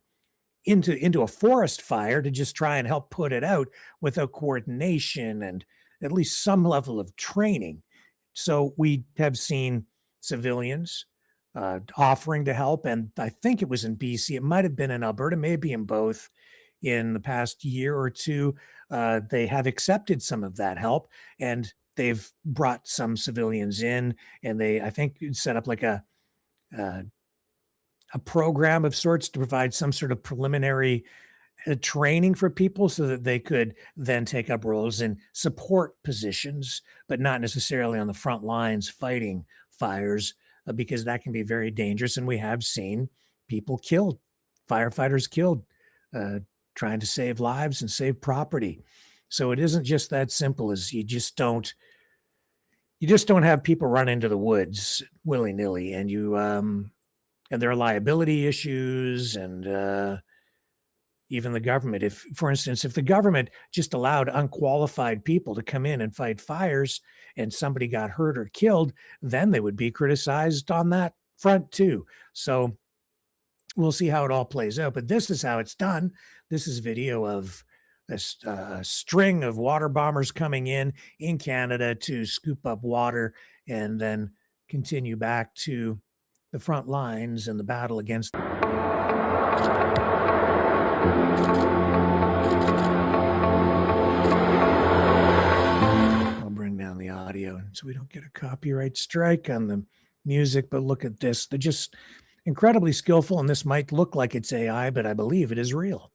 a forest fire to just try and help put it out without coordination and at least some level of training. So we have seen civilians offering to help, and I think it was in BC. It might have been in Alberta, maybe in both. In the past year or two, they have accepted some of that help, and they've brought some civilians in, and I think, set up like uh, a program of sorts to provide some sort of preliminary training for people so that they could then take up roles in support positions, but not necessarily on the front lines fighting fires, because that can be very dangerous. And we have seen people killed, firefighters killed, uh, trying to save lives and save property. So it isn't just that simple as you just don't have people run into the woods willy nilly, and there are liability issues, and even the government. If, for instance, if the government just allowed unqualified people to come in and fight fires and somebody got hurt or killed, then they would be criticized on that front too. So we'll see how it all plays out. But this is how it's done. This is video of a string of water bombers coming in Canada to scoop up water and then continue back to the front lines in the battle against. I'll bring down the audio so we don't get a copyright strike on the music, but look at this. They're just incredibly skillful, and this might look like it's AI, but I believe it is real.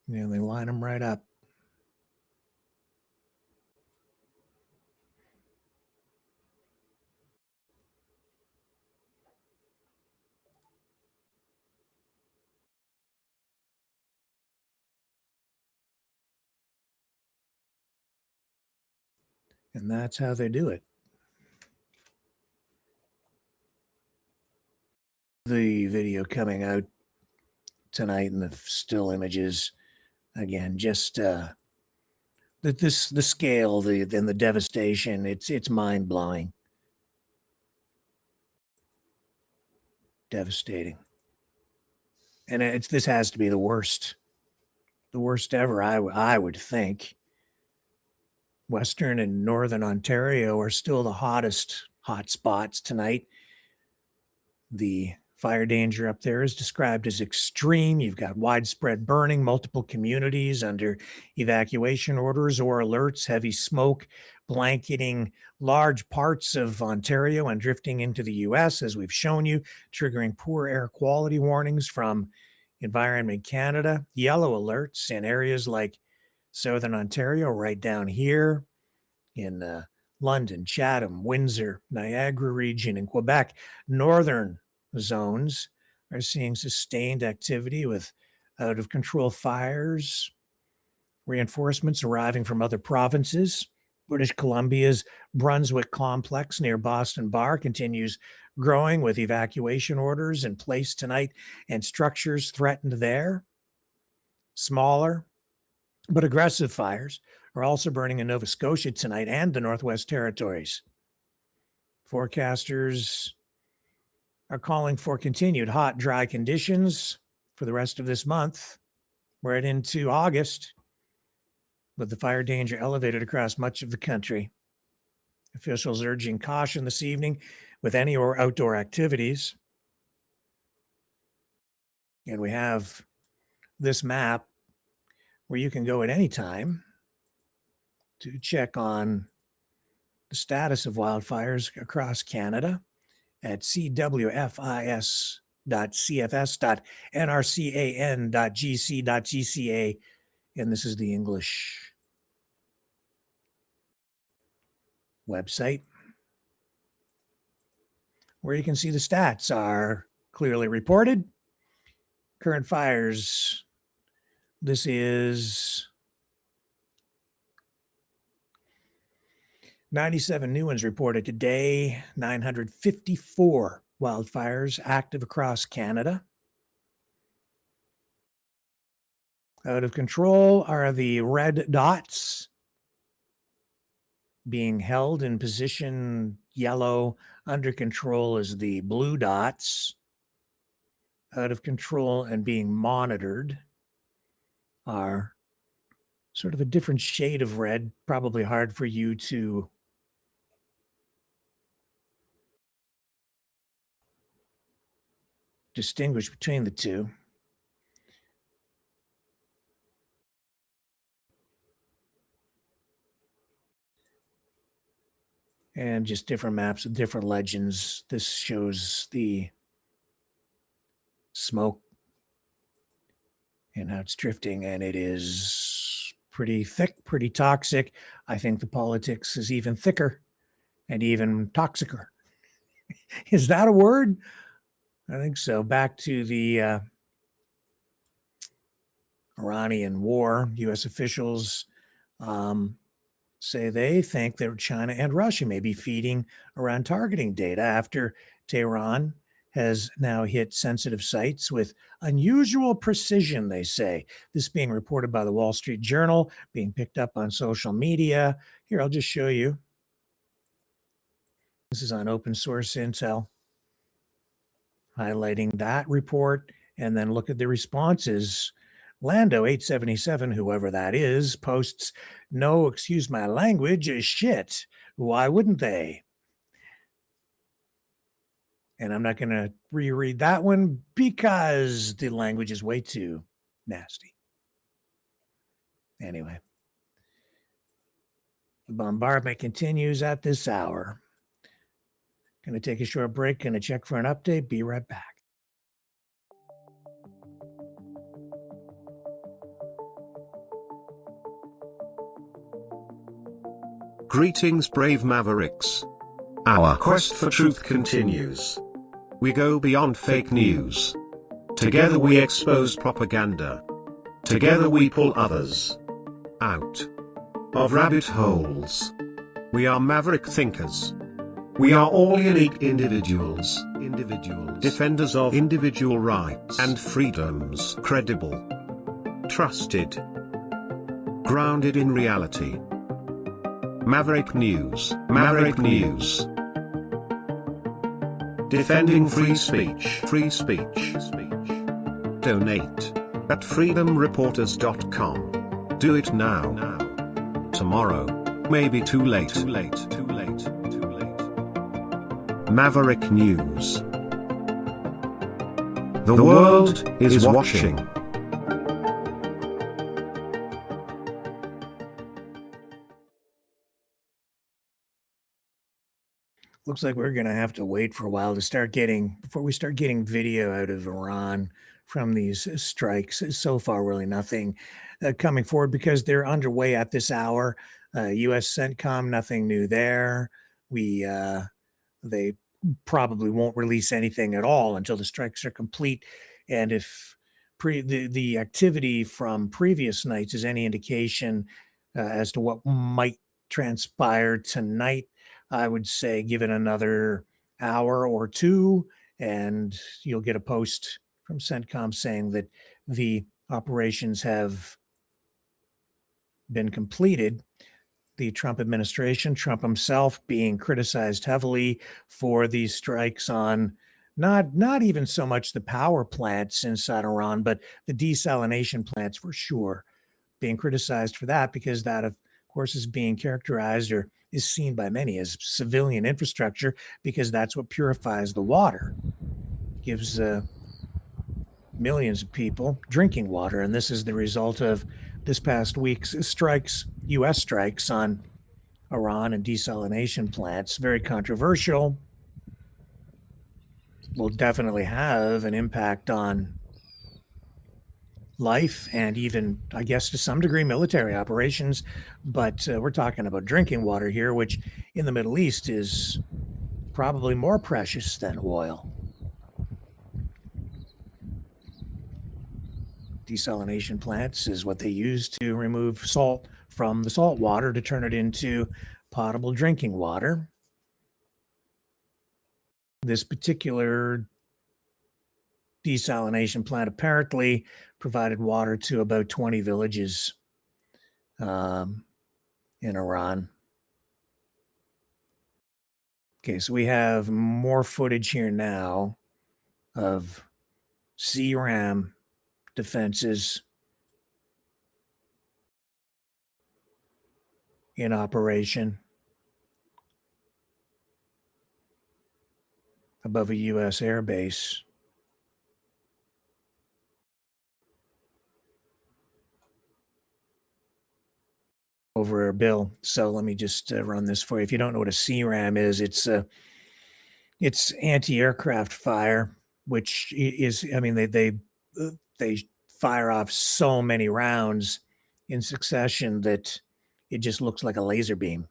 Yeah, they line them right up. And that's how they do it. The video coming out tonight and the still images, again, just the scale, and the devastation, it's mind-blowing. Devastating. And this has to be the worst ever, I would think. Western and Northern Ontario are still the hottest hot spots tonight. The fire danger up there is described as extreme. You've got widespread burning, multiple communities under evacuation orders or alerts, heavy smoke blanketing large parts of Ontario and drifting into the U.S., as we've shown you, triggering poor air quality warnings from Environment Canada, yellow alerts in areas like Southern Ontario, right down here in London, Chatham, Windsor, Niagara region, in Quebec. Northern zones are seeing sustained activity with out-of-control fires, reinforcements arriving from other provinces. British Columbia's Brunswick complex near Boston Bar continues growing with evacuation orders in place tonight and structures threatened there. Smaller but aggressive fires are also burning in Nova Scotia tonight and the Northwest Territories. Forecasters are calling for continued hot, dry conditions for the rest of this month, right into August, with the fire danger elevated across much of the country. Officials urging caution this evening with any or outdoor activities. And we have this map where you can go at any time to check on the status of wildfires across Canada at cwfis.cfs.nrcan.gc.gca, and this is the English website where you can see the stats are clearly reported. Current fires, this is 97 new ones reported today, 954 wildfires active across Canada. Out of control are the red dots, being held in position yellow. Under control is the blue dots. Out of control and being monitored are sort of a different shade of red, probably hard for you to distinguish between the two. And just different maps with different legends. This shows the smoke and how it's drifting, and it is pretty thick, pretty toxic. I think the politics is even thicker and even toxicer. Is that a word? I think so. Back to the Iranian war. U.S. officials say they think that China and Russia may be feeding Iran targeting data after Tehran has now hit sensitive sites with unusual precision, they say. This being reported by the Wall Street Journal, being picked up on social media. Here, I'll just show you. This is on open source intel, highlighting that report, and then look at the responses. Lando 877, whoever that is, posts, "No, excuse my language, is shit. Why wouldn't they?" And I'm not going to reread that one because the language is way too nasty. Anyway, the bombardment continues at this hour. Going to take a short break, going to check for an update. Be right back. Greetings, brave Mavericks. Our quest for truth continues. We go beyond fake news. Together we expose propaganda. Together we pull others out of rabbit holes. We are maverick thinkers. We are all unique individuals, defenders of individual rights and freedoms, credible, trusted, grounded in reality. Maverick News, Maverick News. Defending free speech, free speech. Donate at freedomreporters.com. Do it now. Tomorrow may be too late. Too late. Too late. Too late. Maverick News. The world is watching. Looks like we're going to have to wait for a while to start getting, before we start getting video out of Iran from these strikes. So far, really nothing coming forward because they're underway at this hour. U.S. CENTCOM, nothing new there. They probably won't release anything at all until the strikes are complete. And if the activity from previous nights is any indication as to what might transpire tonight, I would say give it another hour or two, and you'll get a post from CENTCOM saying that the operations have been completed. The Trump administration, Trump himself being criticized heavily for these strikes on not even so much the power plants inside Iran, but the desalination plants for sure, being criticized for that because that, of course, is being characterized or is seen by many as civilian infrastructure because that's what purifies the water, gives millions of people drinking water. And this is the result of this past week's strikes, U.S. strikes on Iran and desalination plants. Very controversial. Will definitely have an impact on life and even, I guess, to some degree, military operations. But we're talking about drinking water here, which in the Middle East is probably more precious than oil. Desalination plants is what they use to remove salt from the salt water to turn it into potable drinking water. This particular desalination plant apparently provided water to about 20 villages in Iran. Okay, so we have more footage here now of CRAM defenses in operation above a U.S. airbase. Over Bill. So let me just run this for you. If you don't know what a CRAM is, it's anti-aircraft fire, which is, I mean, they fire off so many rounds in succession that it just looks like a laser beam.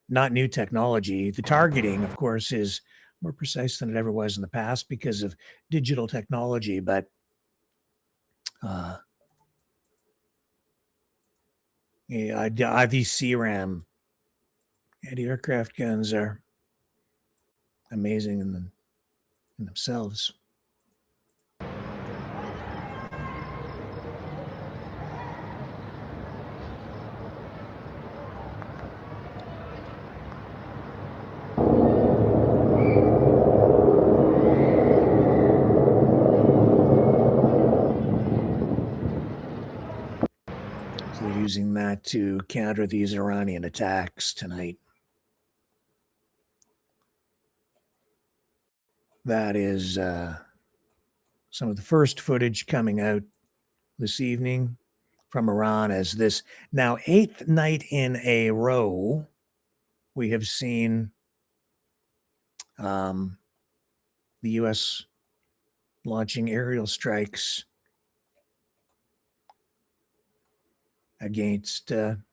Not new technology. The targeting, of course, is more precise than it ever was in the past because of digital technology, but yeah, these CRAM anti-aircraft guns are amazing. And in themselves. So they're using that to counter these Iranian attacks tonight. That is some of the first footage coming out this evening from Iran, as this now 8th night in a row we have seen the U.S. launching aerial strikes against Iran,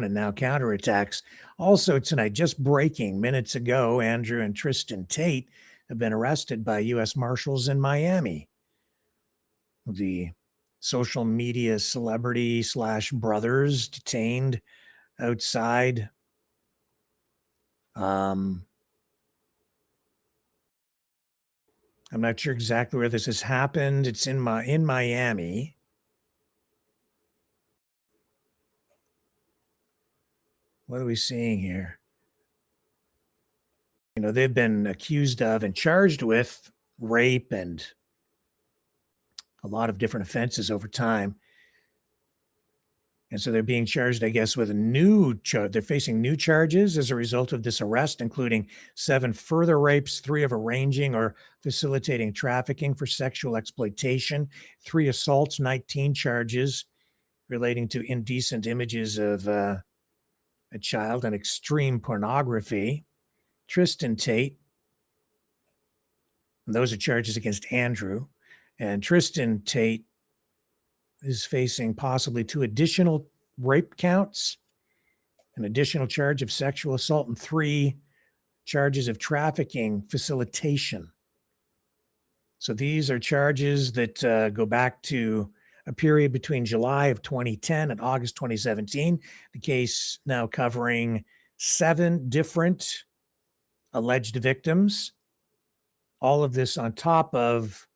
and now counterattacks. Also tonight, just breaking minutes ago, Andrew and Tristan Tate have been arrested by U.S. Marshals in Miami. The social media celebrity / brothers detained outside I'm not sure exactly where this has happened. It's in Miami. What are we seeing here? You know, they've been accused of and charged with rape and a lot of different offenses over time. And so they're being charged, I guess, with a new charge. They're facing new charges as a result of this arrest, including 7 further rapes, 3 of arranging or facilitating trafficking for sexual exploitation, 3 assaults, 19 charges relating to indecent images of a child and extreme pornography. Tristan Tate, and those are charges against Andrew. And Tristan Tate is facing possibly 2 additional rape counts, an additional charge of sexual assault, and 3 charges of trafficking facilitation. So these are charges that go back to a period between July of 2010 and August 2017. The case now covering 7 different alleged victims. All of this on top of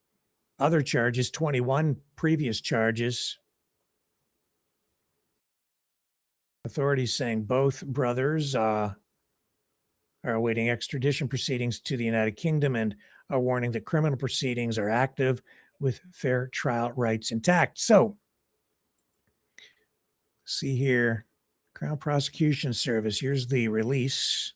other charges, 21 previous charges. Authorities saying both brothers are awaiting extradition proceedings to the United Kingdom and are warning that criminal proceedings are active with fair trial rights intact. So, see here, Crown Prosecution Service. Here's the release.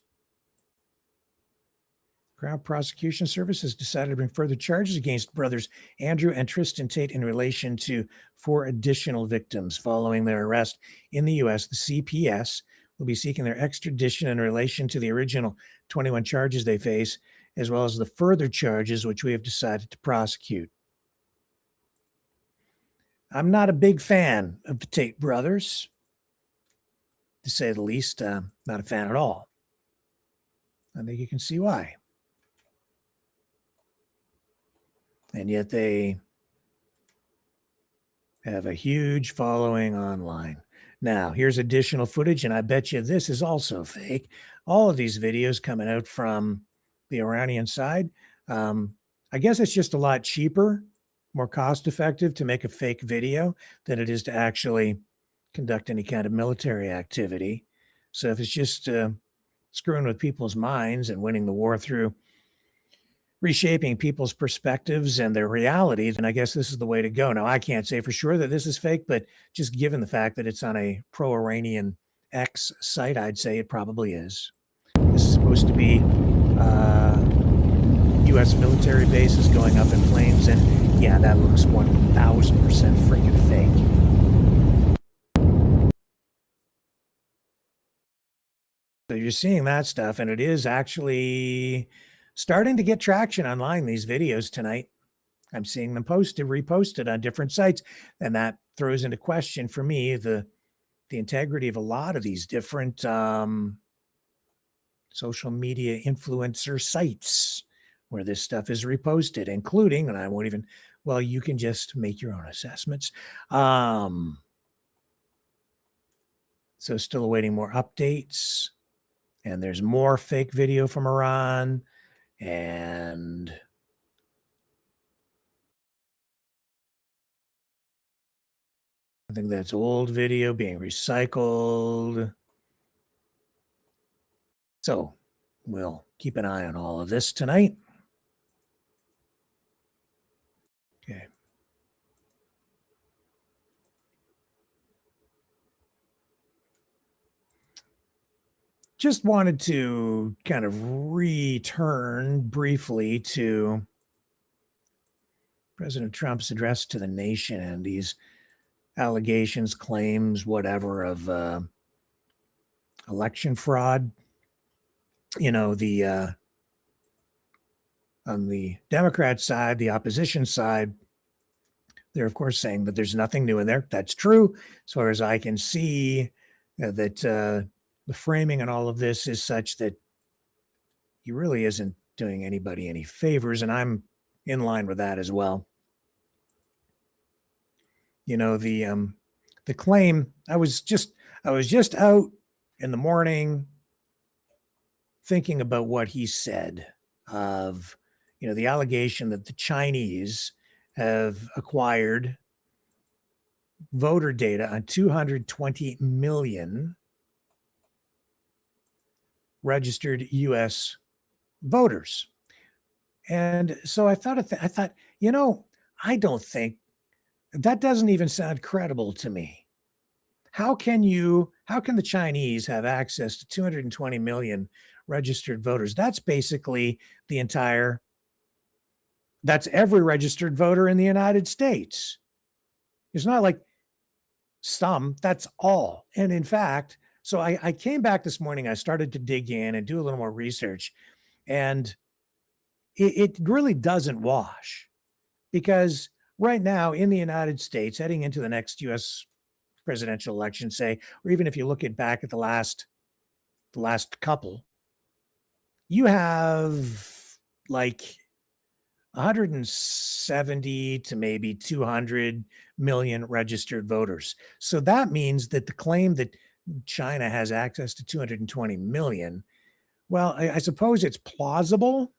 Crown Prosecution Service has decided to bring further charges against brothers Andrew and Tristan Tate in relation to 4 additional victims. Following their arrest in the U.S., the CPS will be seeking their extradition in relation to the original 21 charges they face, as well as the further charges which we have decided to prosecute. I'm not a big fan of the Tate brothers, to say the least. Not a fan at all. I think you can see why. And yet they have a huge following online. Now, here's additional footage, and I bet you this is also fake. All of these videos coming out from the Iranian side. I guess it's just a lot cheaper, more cost-effective to make a fake video than it is to actually conduct any kind of military activity. So if it's just screwing with people's minds and winning the war through reshaping people's perspectives and their reality, then I guess this is the way to go. Now, I can't say for sure that this is fake, but just given the fact that it's on a pro-Iranian X site, I'd say it probably is. This is supposed to be U.S. military bases going up in flames, and yeah, that looks 1,000% freaking fake. So you're seeing that stuff, and it is actually starting to get traction online, these videos tonight. I'm seeing them reposted on different sites, and that throws into question for me the integrity of a lot of these different social media influencer sites where this stuff is reposted, including, and I won't even, well, you can just make your own assessments. So still awaiting more updates. And there's more fake video from Iran. And I think that's old video being recycled. So we'll keep an eye on all of this tonight. Okay. Just wanted to kind of return briefly to President Trump's address to the nation and these allegations, claims, whatever, of election fraud. You know, on the Democrat side, the opposition side, they're of course saying that there's nothing new in there. That's true, as far as I can see. That the framing and all of this is such that he really isn't doing anybody any favors, and I'm in line with that as well. You know, the claim, I was just out in the morning thinking about what he said of, you know, the allegation that the Chinese have acquired voter data on 220 million registered US voters. And so I thought, you know, I don't think that doesn't even sound credible to me. How can the Chinese have access to 220 million registered voters? That's basically that's every registered voter in the United States. It's not like some, that's all. And in fact, so I came back this morning, I started to dig in and do a little more research, and it really doesn't wash, because right now in the United States, heading into the next US presidential election, say, or even if you look back at the last couple, you have like 170 to maybe 200 million registered voters. So that means that the claim that China has access to 220 million, well, I suppose it's plausible,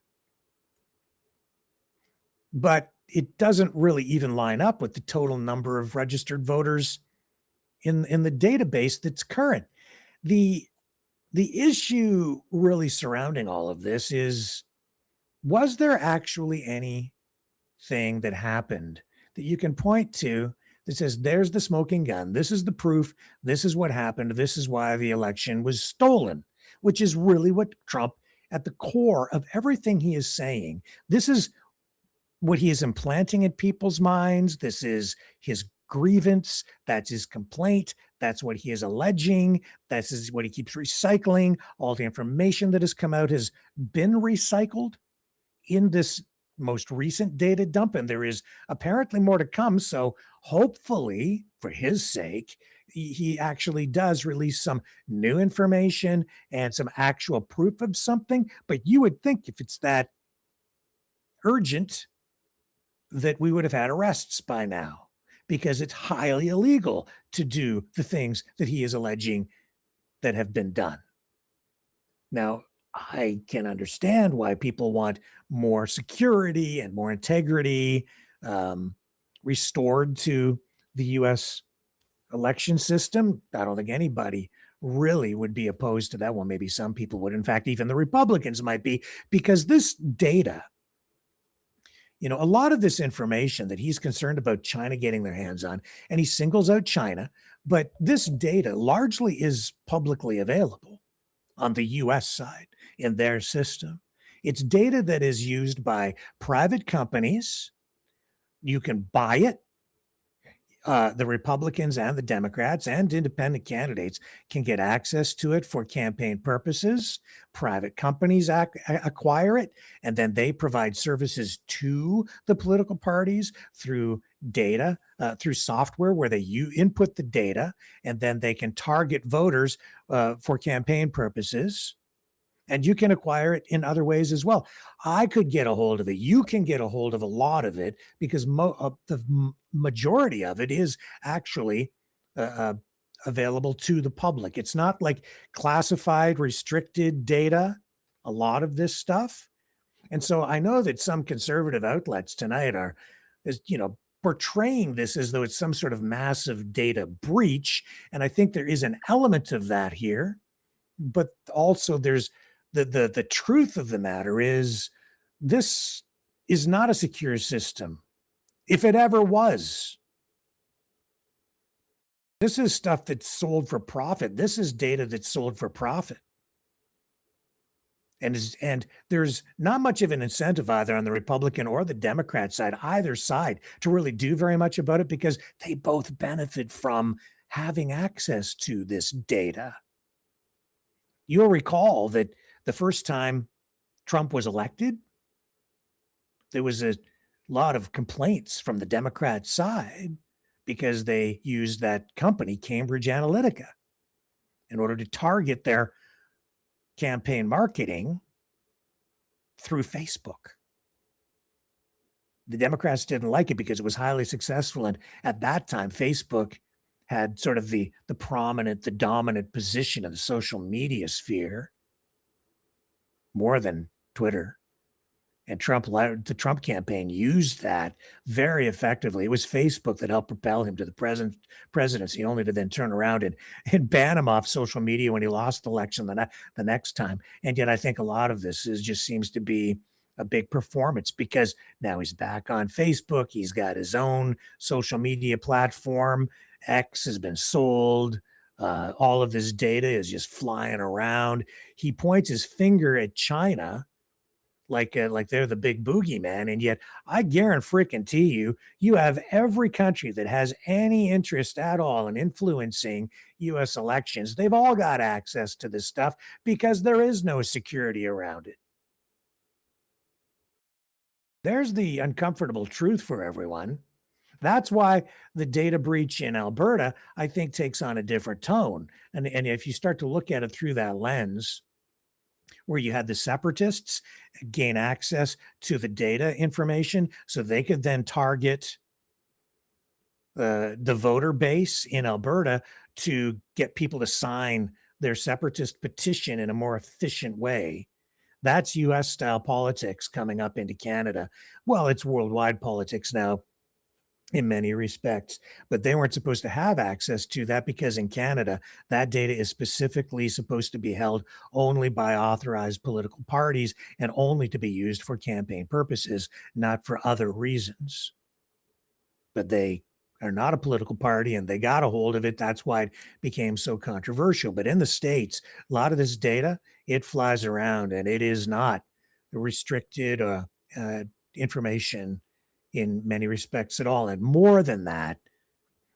but it doesn't really even line up with the total number of registered voters in the database that's current. The issue really surrounding all of this is, was there actually anything that happened that you can point to that says, there's the smoking gun, this is the proof, this is what happened, this is why the election was stolen, which is really what Trump, at the core of everything he is saying, this is what he is implanting in people's minds. This is his grievance. That's his complaint. That's what he is alleging. This is what he keeps recycling. All the information that has come out has been recycled in this most recent data dump, and there is apparently more to come. So hopefully, for his sake, he actually does release some new information and some actual proof of something. But you would think if it's that urgent, that we would have had arrests by now, because it's highly illegal to do the things that he is alleging that have been done. Now, I can understand why people want more security and more integrity restored to the U.S. election system. I don't think anybody really would be opposed to that. Well, maybe some people would. In fact, even the Republicans might be, because this data, you know, a lot of this information that he's concerned about China getting their hands on, and he singles out China, but this data largely is publicly available on the US side in their system. It's data that is used by private companies. You can buy it. The Republicans and the Democrats and independent candidates can get access to it for campaign purposes. Private companies acquire it, and then they provide services to the political parties through data, through software where they input the data, and then they can target voters for campaign purposes. And you can acquire it in other ways as well. I could get a hold of it. You can get a hold of a lot of it, because the majority of it is actually available to the public. It's not like classified, restricted data, a lot of this stuff. And so I know that some conservative outlets tonight are, portraying this as though it's some sort of massive data breach. And I think there is an element of that here, but also there's the truth of the matter is this is not a secure system. If it ever was, this is stuff that's sold for profit. This is data that's sold for profit. And there's not much of an incentive either on the Republican or the Democrat side, either side, to really do very much about it because they both benefit from having access to this data. You'll recall that the first time Trump was elected, there was a lot of complaints from the Democrat side because they used that company, Cambridge Analytica, in order to target their campaign marketing through Facebook. The Democrats didn't like it because it was highly successful. And at that time, Facebook had sort of the prominent, the dominant position of the social media sphere more than Twitter. And the Trump campaign used that very effectively. It was Facebook that helped propel him to the presidency, only to then turn around and ban him off social media when he lost the election the next time. And yet I think a lot of this just seems to be a big performance because now he's back on Facebook. He's got his own social media platform. X has been sold. All of this data is just flying around. He points his finger at China like they're the big boogeyman. And yet I guarantee you have every country that has any interest at all in influencing U.S. elections. They've all got access to this stuff because there is no security around it. There's the uncomfortable truth for everyone. That's why the data breach in Alberta, I think, takes on a different tone. And if you start to look at it through that lens, where you had the separatists gain access to the data information so they could then target the voter base in Alberta to get people to sign their separatist petition in a more efficient way. That's US style politics coming up into Canada. Well, it's worldwide politics now in many respects, but they weren't supposed to have access to that because in Canada, that data is specifically supposed to be held only by authorized political parties and only to be used for campaign purposes, not for other reasons. But they are not a political party and they got a hold of it. That's why it became so controversial. But in the States, a lot of this data, it flies around and it is not restricted information in many respects at all. And more than that,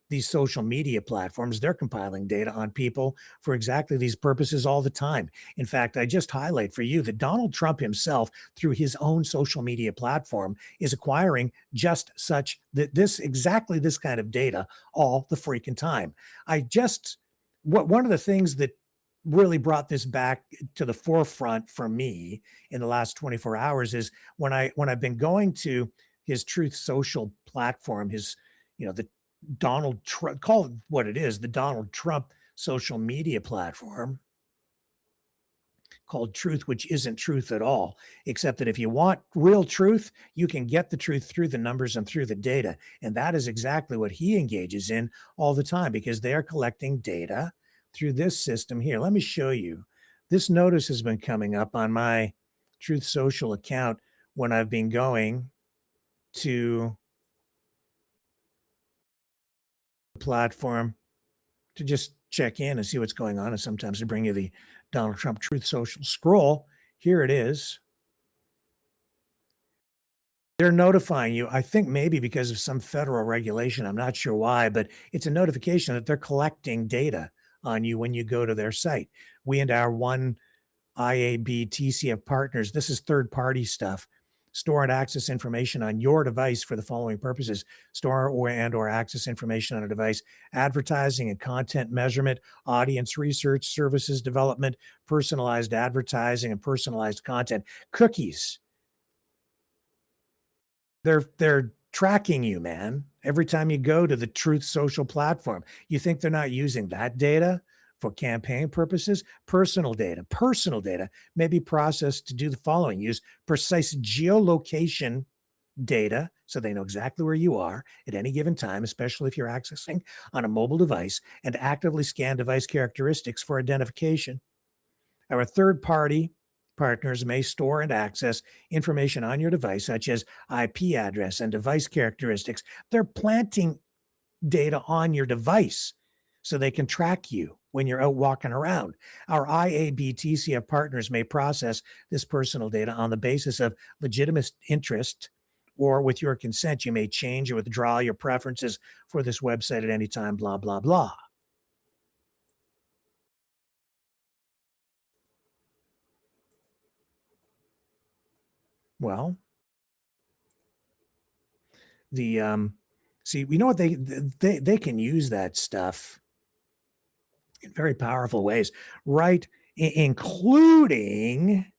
these social media platforms, they're compiling data on people for exactly these purposes all the time. In fact, I just highlight for you that Donald Trump himself, through his own social media platform, is acquiring just such exactly this kind of data all the freaking time. One of the things that really brought this back to the forefront for me in the last 24 hours is when I've been going to his Truth Social platform, the Donald Trump, call it what it is, the Donald Trump social media platform called Truth, which isn't truth at all, except that if you want real truth, you can get the truth through the numbers and through the data. And that is exactly what he engages in all the time because they are collecting data through this system here. Let me show you. This notice has been coming up on my Truth Social account when I've been going to the platform to just check in and see what's going on. And sometimes they bring you the Donald Trump Truth Social scroll. Here it is. They're notifying you, I think maybe because of some federal regulation, I'm not sure why, but it's a notification that they're collecting data on you when you go to their site. We and our one IAB TCF partners, this is third-party stuff, store and access information on your device for the following purposes: store or access information on a device, advertising and content measurement, audience research, services development, personalized advertising and personalized content, cookies. They're tracking you, man. Every time you go to the Truth Social platform, you think they're not using that data For campaign purposes, personal data may be processed to do the following: use precise geolocation data so they know exactly where you are at any given time, especially if you're accessing on a mobile device, and actively scan device characteristics for identification. Our third-party partners may store and access information on your device, such as IP address and device characteristics. They're planting data on your device so they can track you when you're out walking around. Our IAB-TCF partners may process this personal data on the basis of legitimate interest, or with your consent, you may change or withdraw your preferences for this website at any time, blah, blah, blah. Well, see, we know what they can use that stuff in very powerful ways, right? Including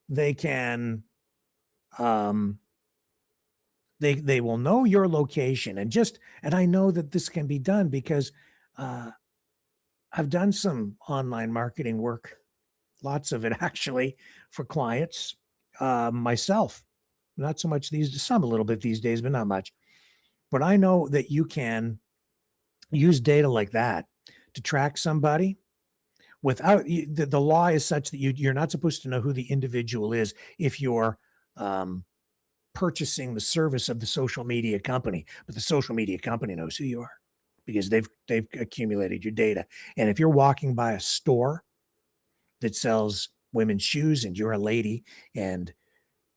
they can they will know your location, and I know that this can be done because I've done some online marketing work, lots of it actually, for clients myself. Not so much some a little bit these days, but not much. But I know that you can use data like that to track somebody without the law is such that you're not supposed to know who the individual is if you're purchasing the service of the social media company, but the social media company knows who you are because they've accumulated your data. And if you're walking by a store that sells women's shoes and you're a lady and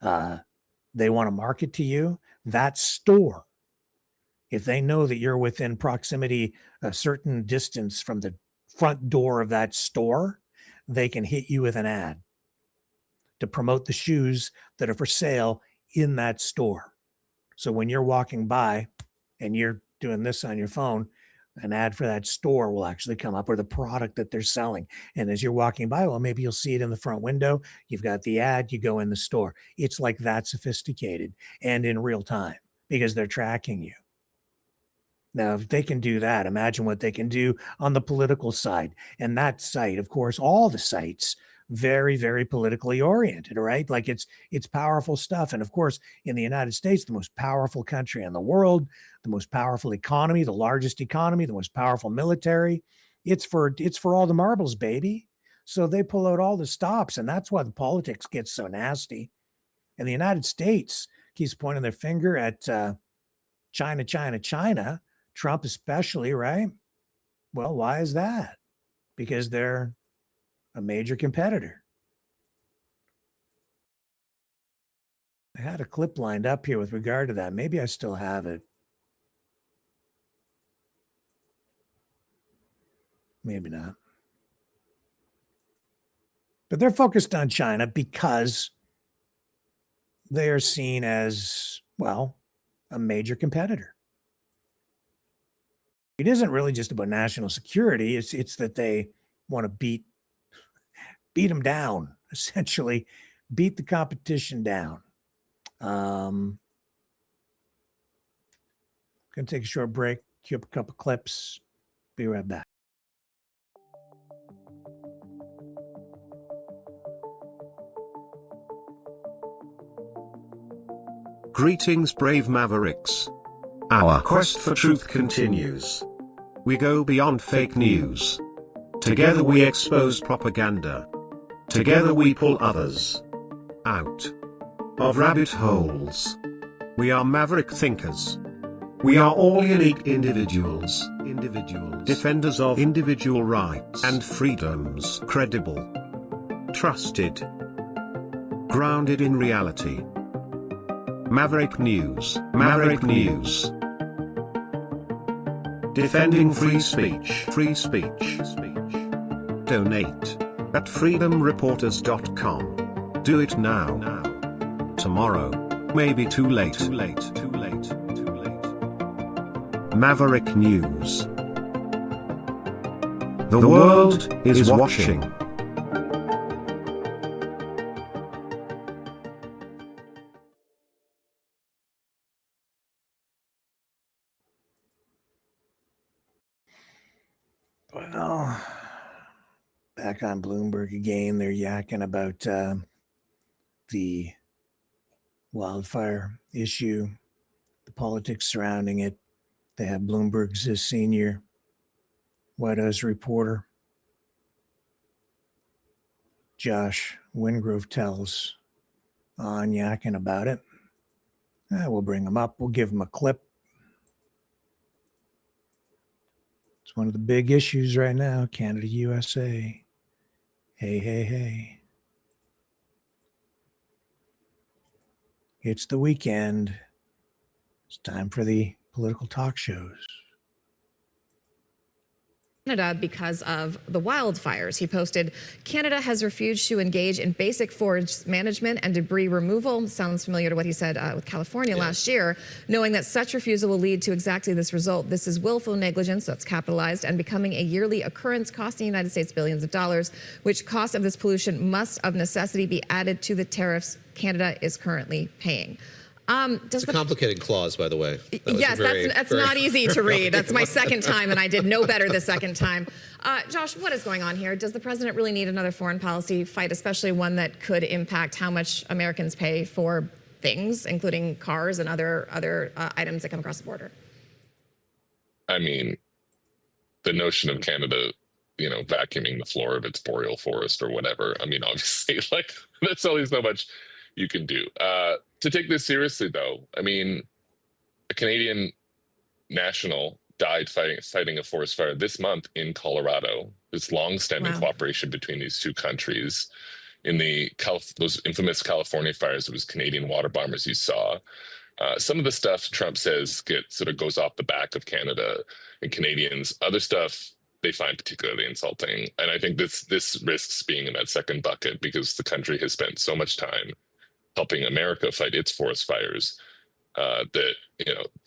they want to market to you, that store, if they know that you're within proximity, a certain distance from the front door of that store, they can hit you with an ad to promote the shoes that are for sale in that store. So when you're walking by and you're doing this on your phone, an ad for that store will actually come up, or the product that they're selling. And as you're walking by, well, maybe you'll see it in the front window. You've got the ad, you go in the store. It's like that sophisticated and in real time because they're tracking you. Now, if they can do that, imagine what they can do on the political side. And that site, of course, all the sites, very, very politically oriented, right? Like it's powerful stuff. And of course, in the United States, the most powerful country in the world, the most powerful economy, the largest economy, the most powerful military, it's for all the marbles, baby. So they pull out all the stops, and that's why the politics gets so nasty. And the United States keeps pointing their finger at China, China, China. Trump especially, right? Well, why is that? Because they're a major competitor. I had a clip lined up here with regard to that. Maybe I still have it. Maybe not. But they're focused on China because they are seen as, well, a major competitor. It isn't really just about national security. It's that they want to beat them down, essentially, beat the competition down. Gonna take a short break, cue up a couple clips. Be right back. Greetings, brave Mavericks. Our quest for truth continues. We go beyond fake news. Together we expose propaganda. Together we pull others out of rabbit holes. We are maverick thinkers. We are all unique individuals. Defenders of individual rights and freedoms. Credible. Trusted. Grounded in reality. Maverick News. Maverick News. Defending free speech. Free speech. Donate at freedomreporters.com. Do it now. Tomorrow may be too late. Maverick News. The world is watching. Well, back on Bloomberg again, they're yakking about the wildfire issue, the politics surrounding it. They have Bloomberg's senior White House reporter, Josh Wingrove, tells on yakking about it. We'll bring him up. We'll give him a clip. It's one of the big issues right now, Canada, USA. Hey, hey, hey. It's the weekend. It's time for the political talk shows. Canada because of the wildfires. He posted, Canada has refused to engage in basic forest management and debris removal. Sounds familiar to what he said with California last year, knowing that such refusal will lead to exactly this result. This is willful negligence, that's capitalized, and becoming a yearly occurrence costing the United States billions of dollars, which cost of this pollution must of necessity be added to the tariffs Canada is currently paying. It's a complicated clause, by the way. Yes, that's not easy to read. That's my second time, and I did no better the second time. Josh, what is going on here? Does the president really need another foreign policy fight, especially one that could impact how much Americans pay for things, including cars and other items that come across the border? I mean, the notion of Canada, vacuuming the floor of its boreal forest or whatever. I mean, obviously, that's only so much you can do. To take this seriously, though, I mean, a Canadian national died fighting a forest fire this month in Colorado. This long-standing cooperation between these two countries. In those infamous California fires, it was Canadian water bombers you saw. Some of the stuff Trump says goes off the back of Canada and Canadians. Other stuff they find particularly insulting. And I think this risks being in that second bucket because the country has spent so much time helping America fight its forest fires, that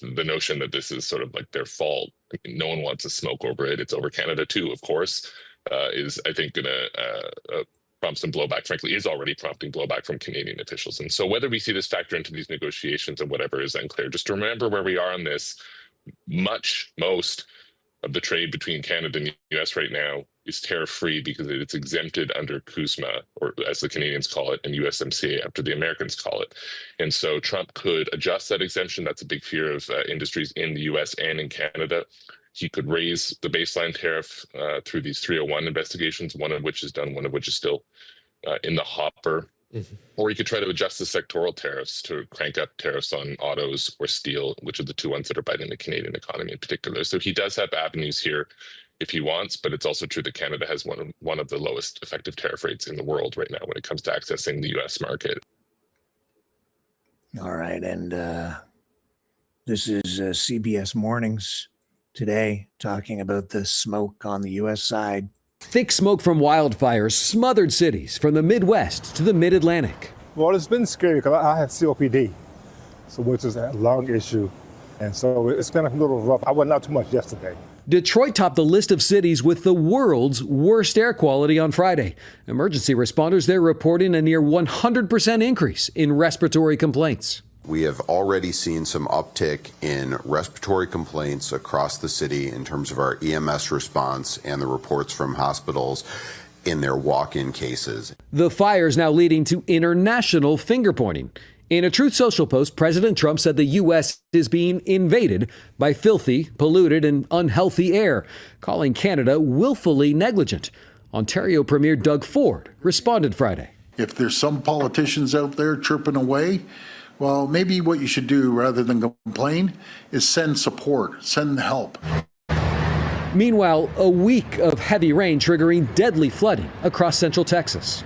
the notion that this is sort of like their fault, no one wants to smoke over it. It's over Canada too, of course, is I think going to prompt some blowback. Frankly, is already prompting blowback from Canadian officials. And so whether we see this factor into these negotiations or whatever is unclear. Just to remember where we are on this. Most of the trade between Canada and the U.S. right now is tariff-free because it's exempted under CUSMA, or as the Canadians call it, and USMCA after the Americans call it. And so Trump could adjust that exemption. That's a big fear of industries in the U.S. and in Canada. He could raise the baseline tariff through these 301 investigations, one of which is done, one of which is still in the hopper. Mm-hmm. Or he could try to adjust the sectoral tariffs to crank up tariffs on autos or steel, which are the two ones that are biting the Canadian economy in particular. So he does have avenues here if he wants, but it's also true that Canada has one of the lowest effective tariff rates in the world right now when it comes to accessing the U.S. market. All right, and this is CBS Mornings today talking about the smoke on the U.S. side. Thick smoke from wildfires smothered cities from the Midwest to the Mid-Atlantic. Well, it's been scary because I have COPD, which is a lung issue. And so it's been a little rough. I went out too much yesterday. Detroit topped the list of cities with the world's worst air quality on Friday. Emergency responders there reporting a near 100% increase in respiratory complaints. We have already seen some uptick in respiratory complaints across the city in terms of our EMS response and the reports from hospitals in their walk-in cases. The fires now leading to international finger-pointing. In a Truth Social post, President Trump said the U.S. is being invaded by filthy, polluted, and unhealthy air, calling Canada willfully negligent. Ontario Premier Doug Ford responded Friday. If there's some politicians out there chirping away, well, maybe what you should do rather than complain is send support, send help. Meanwhile, a week of heavy rain triggering deadly flooding across central Texas.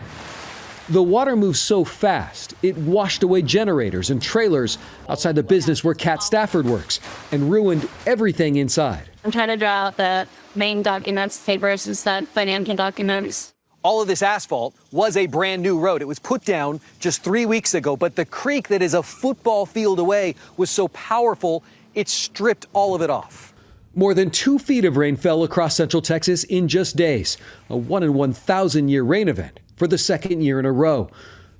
The water moved so fast, it washed away generators and trailers outside the business where Kat Stafford works and ruined everything inside. I'm trying to draw out the main documents, papers, and set financial documents. All of this asphalt was a brand new road. It was put down just 3 weeks ago, but the creek that is a football field away was so powerful, it stripped all of it off. More than 2 feet of rain fell across central Texas in just days, a 1 in 1,000 year rain event for the second year in a row.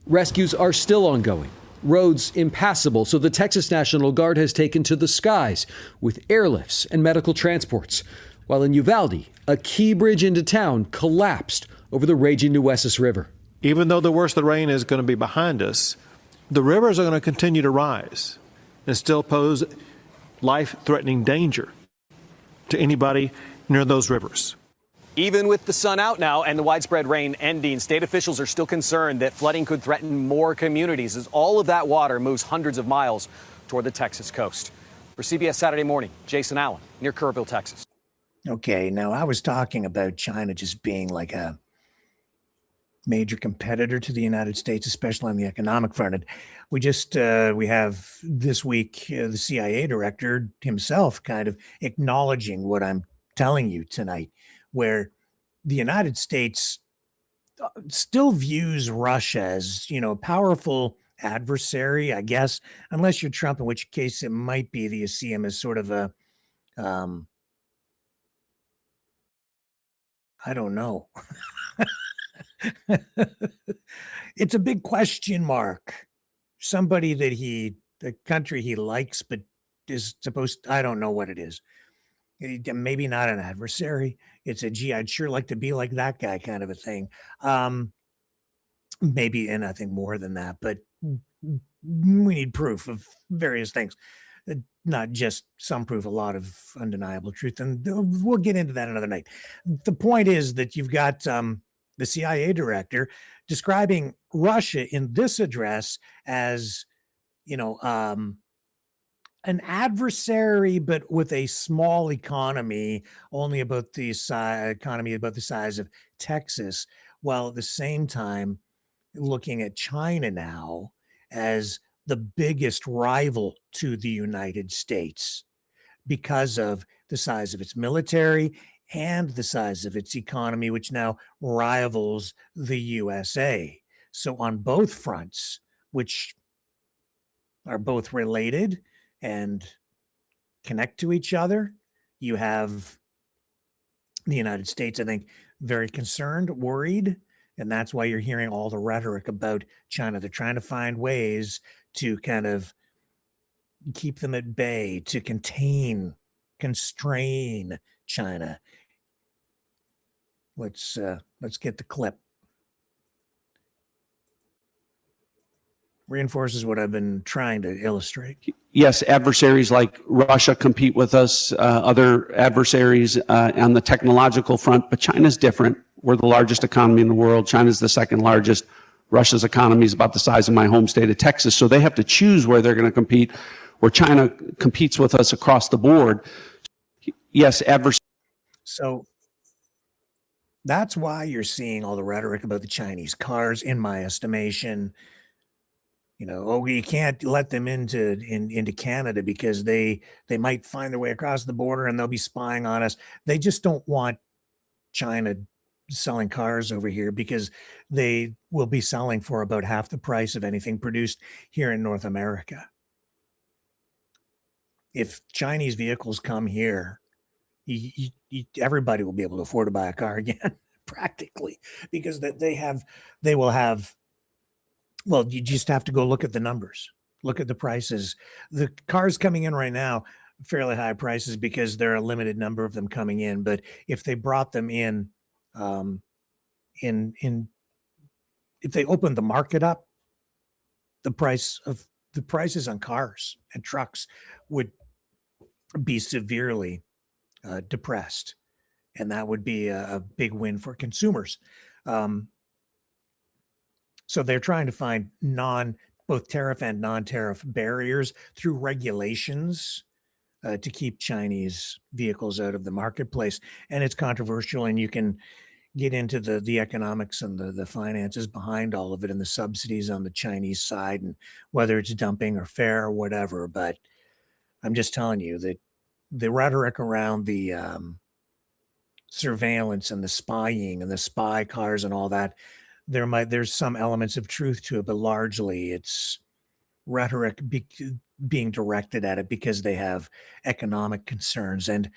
Rescues are still ongoing. Roads impassable, so the Texas National Guard has taken to the skies with airlifts and medical transports. while in Uvalde, a key bridge into town collapsed over the raging Nueces River. Even though the worst of the rain is going to be behind us, the rivers are going to continue to rise and still pose life-threatening danger to anybody near those rivers. Even with the sun out now and the widespread rain ending, state officials are still concerned that flooding could threaten more communities as all of that water moves hundreds of miles toward the Texas coast. For CBS Saturday Morning, Jason Allen, near Kerrville, Texas. Okay, now I was talking about China just being like a major competitor to the United States, especially on the economic front. And we have this week the CIA director himself kind of acknowledging what I'm telling you tonight, where the United States still views Russia as, a powerful adversary, I guess, unless you're Trump, in which case it might be that you see him as sort of a, I don't know. It's a big question mark. Somebody the country he likes, but is supposed, I don't know what it is. Maybe not an adversary. It's a, gee, I'd sure like to be like that guy kind of a thing. Maybe, and I think more than that, but we need proof of various things. Not just some proof, a lot of undeniable truth. And we'll get into that another night. The point is that you've got the CIA director describing Russia in this address as, an adversary, but with a small economy, only about the size of Texas, while at the same time looking at China now as the biggest rival to the United States because of the size of its military and the size of its economy, which now rivals the USA. So on both fronts, which are both related and connect to each other, you have the United States, I think, very concerned, worried, and that's why you're hearing all the rhetoric about China. They're trying to find ways to kind of keep them at bay, to constrain China. Let's get the clip. Reinforces what I've been trying to illustrate. Yes, adversaries like Russia compete with us, other adversaries on the technological front, but China's different. We're the largest economy in the world. China's the second largest. Russia's economy is about the size of my home state of Texas. So they have to choose where they're going to compete, where China competes with us across the board. Yes, adversaries. So that's why you're seeing all the rhetoric about the Chinese cars, in my estimation. You can't let them into Canada because they might find their way across the border and they'll be spying on us. They just don't want China selling cars over here because they will be selling for about half the price of anything produced here in North America. If Chinese vehicles come here, everybody will be able to afford to buy a car again, practically, because they will have. Well, you just have to go look at the numbers, look at the prices. The cars coming in right now, fairly high prices because there are a limited number of them coming in. But if they brought them in, if they opened the market up, the prices on cars and trucks would be severely depressed, and that would be a big win for consumers. So they're trying to find both tariff and non-tariff barriers through regulations to keep Chinese vehicles out of the marketplace. And it's controversial, and you can get into the economics and the finances behind all of it and the subsidies on the Chinese side and whether it's dumping or fair or whatever. But I'm just telling you that the rhetoric around the surveillance and the spying and the spy cars and all that, there's some elements of truth to it, but largely it's rhetoric being directed at it because they have economic concerns. And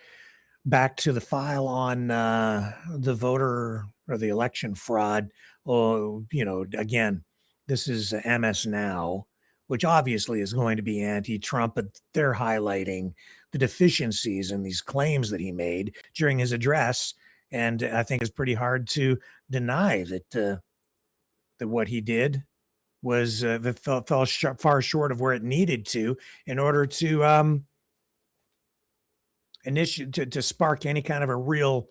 back to the file on the voter or the election fraud. Again, this is MS Now, which obviously is going to be anti-Trump, but they're highlighting the deficiencies in these claims that he made during his address. And I think it's pretty hard to deny that that what he did was fell far short of where it needed to in order to to spark any kind of a real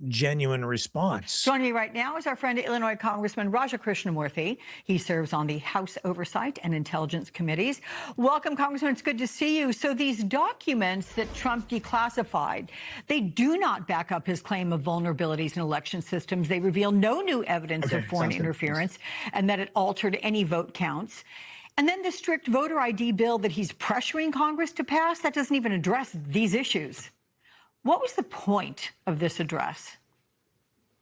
genuine response. Joining me right now is our friend Illinois Congressman Raja Krishnamurthy. He serves on the House Oversight and Intelligence Committees. Welcome, Congressman. It's good to see you. So these documents that Trump declassified, they do not back up his claim of vulnerabilities in election systems. They reveal no new evidence of foreign interference and that it altered any vote counts. And then the strict voter ID bill that he's pressuring Congress to pass, that doesn't even address these issues. What was the point of this address?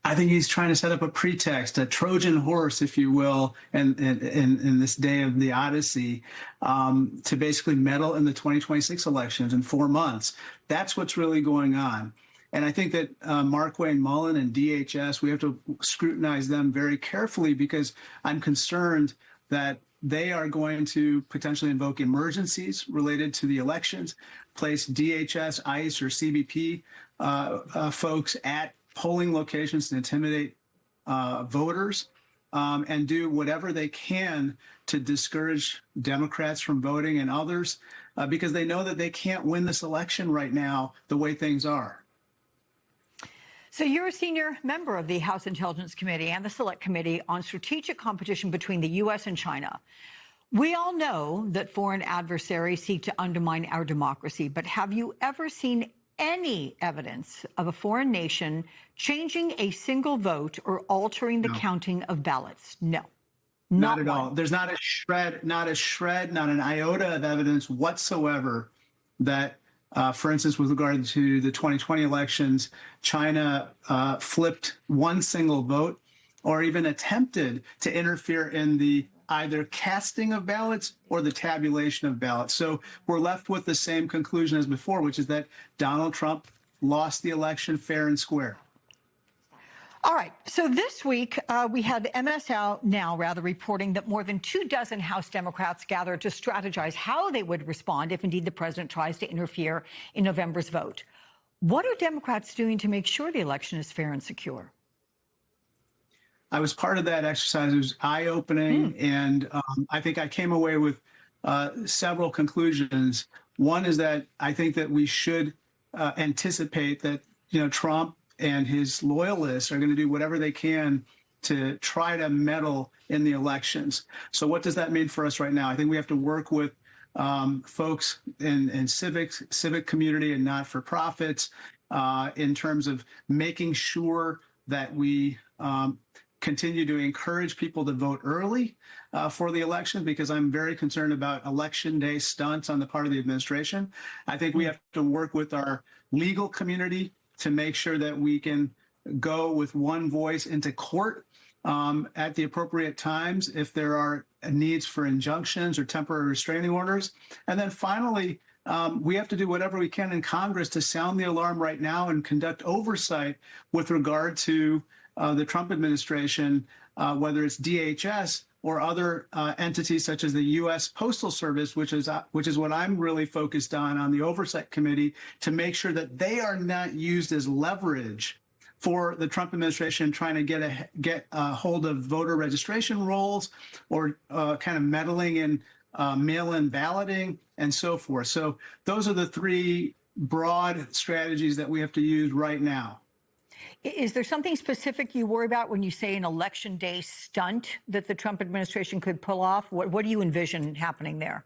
I think he's trying to set up a pretext, a Trojan horse, if you will, in this day of the Odyssey, to basically meddle in the 2026 elections in 4 months. That's what's really going on. And I think that Mark Wayne Mullen and DHS, we have to scrutinize them very carefully, because I'm concerned that they are going to potentially invoke emergencies related to the elections, place DHS, ICE, or CBP folks at polling locations to intimidate voters, and do whatever they can to discourage Democrats from voting and others, because they know that they can't win this election right now the way things are. So you're a senior member of the House Intelligence Committee and the Select Committee on Strategic Competition between the U.S. and China. We all know that foreign adversaries seek to undermine our democracy, but have you ever seen any evidence of a foreign nation changing a single vote or altering the counting of ballots? No. Not at all. There's not a shred, not an iota of evidence whatsoever that, for instance, with regard to the 2020 elections, China flipped one single vote or even attempted to interfere in the either casting of ballots or the tabulation of ballots. So we're left with the same conclusion as before, which is that Donald Trump lost the election fair and square. All right. So this week, we had MS Now reporting that more than 24 House Democrats gathered to strategize how they would respond if indeed the president tries to interfere in November's vote. What are Democrats doing to make sure the election is fair and secure? I was part of that exercise. It was eye-opening, and I think I came away with several conclusions. One is that I think that we should anticipate that, Trump and his loyalists are going to do whatever they can to try to meddle in the elections. So what does that mean for us right now? I think we have to work with folks in civic community and not-for-profits in terms of making sure that we continue to encourage people to vote early for the election, because I'm very concerned about election day stunts on the part of the administration. I think we have to work with our legal community to make sure that we can go with one voice into court at the appropriate times if there are needs for injunctions or temporary restraining orders. And then finally, we have to do whatever we can in Congress to sound the alarm right now and conduct oversight with regard to the Trump administration, whether it's DHS or other entities such as the U.S. Postal Service, which is what I'm really focused on the Oversight Committee, to make sure that they are not used as leverage for the Trump administration trying to get a hold of voter registration rolls or kind of meddling in mail-in balloting and so forth. So those are the three broad strategies that we have to use right now. Is there something specific you worry about when you say an election day stunt that the Trump administration could pull off? What do you envision happening there?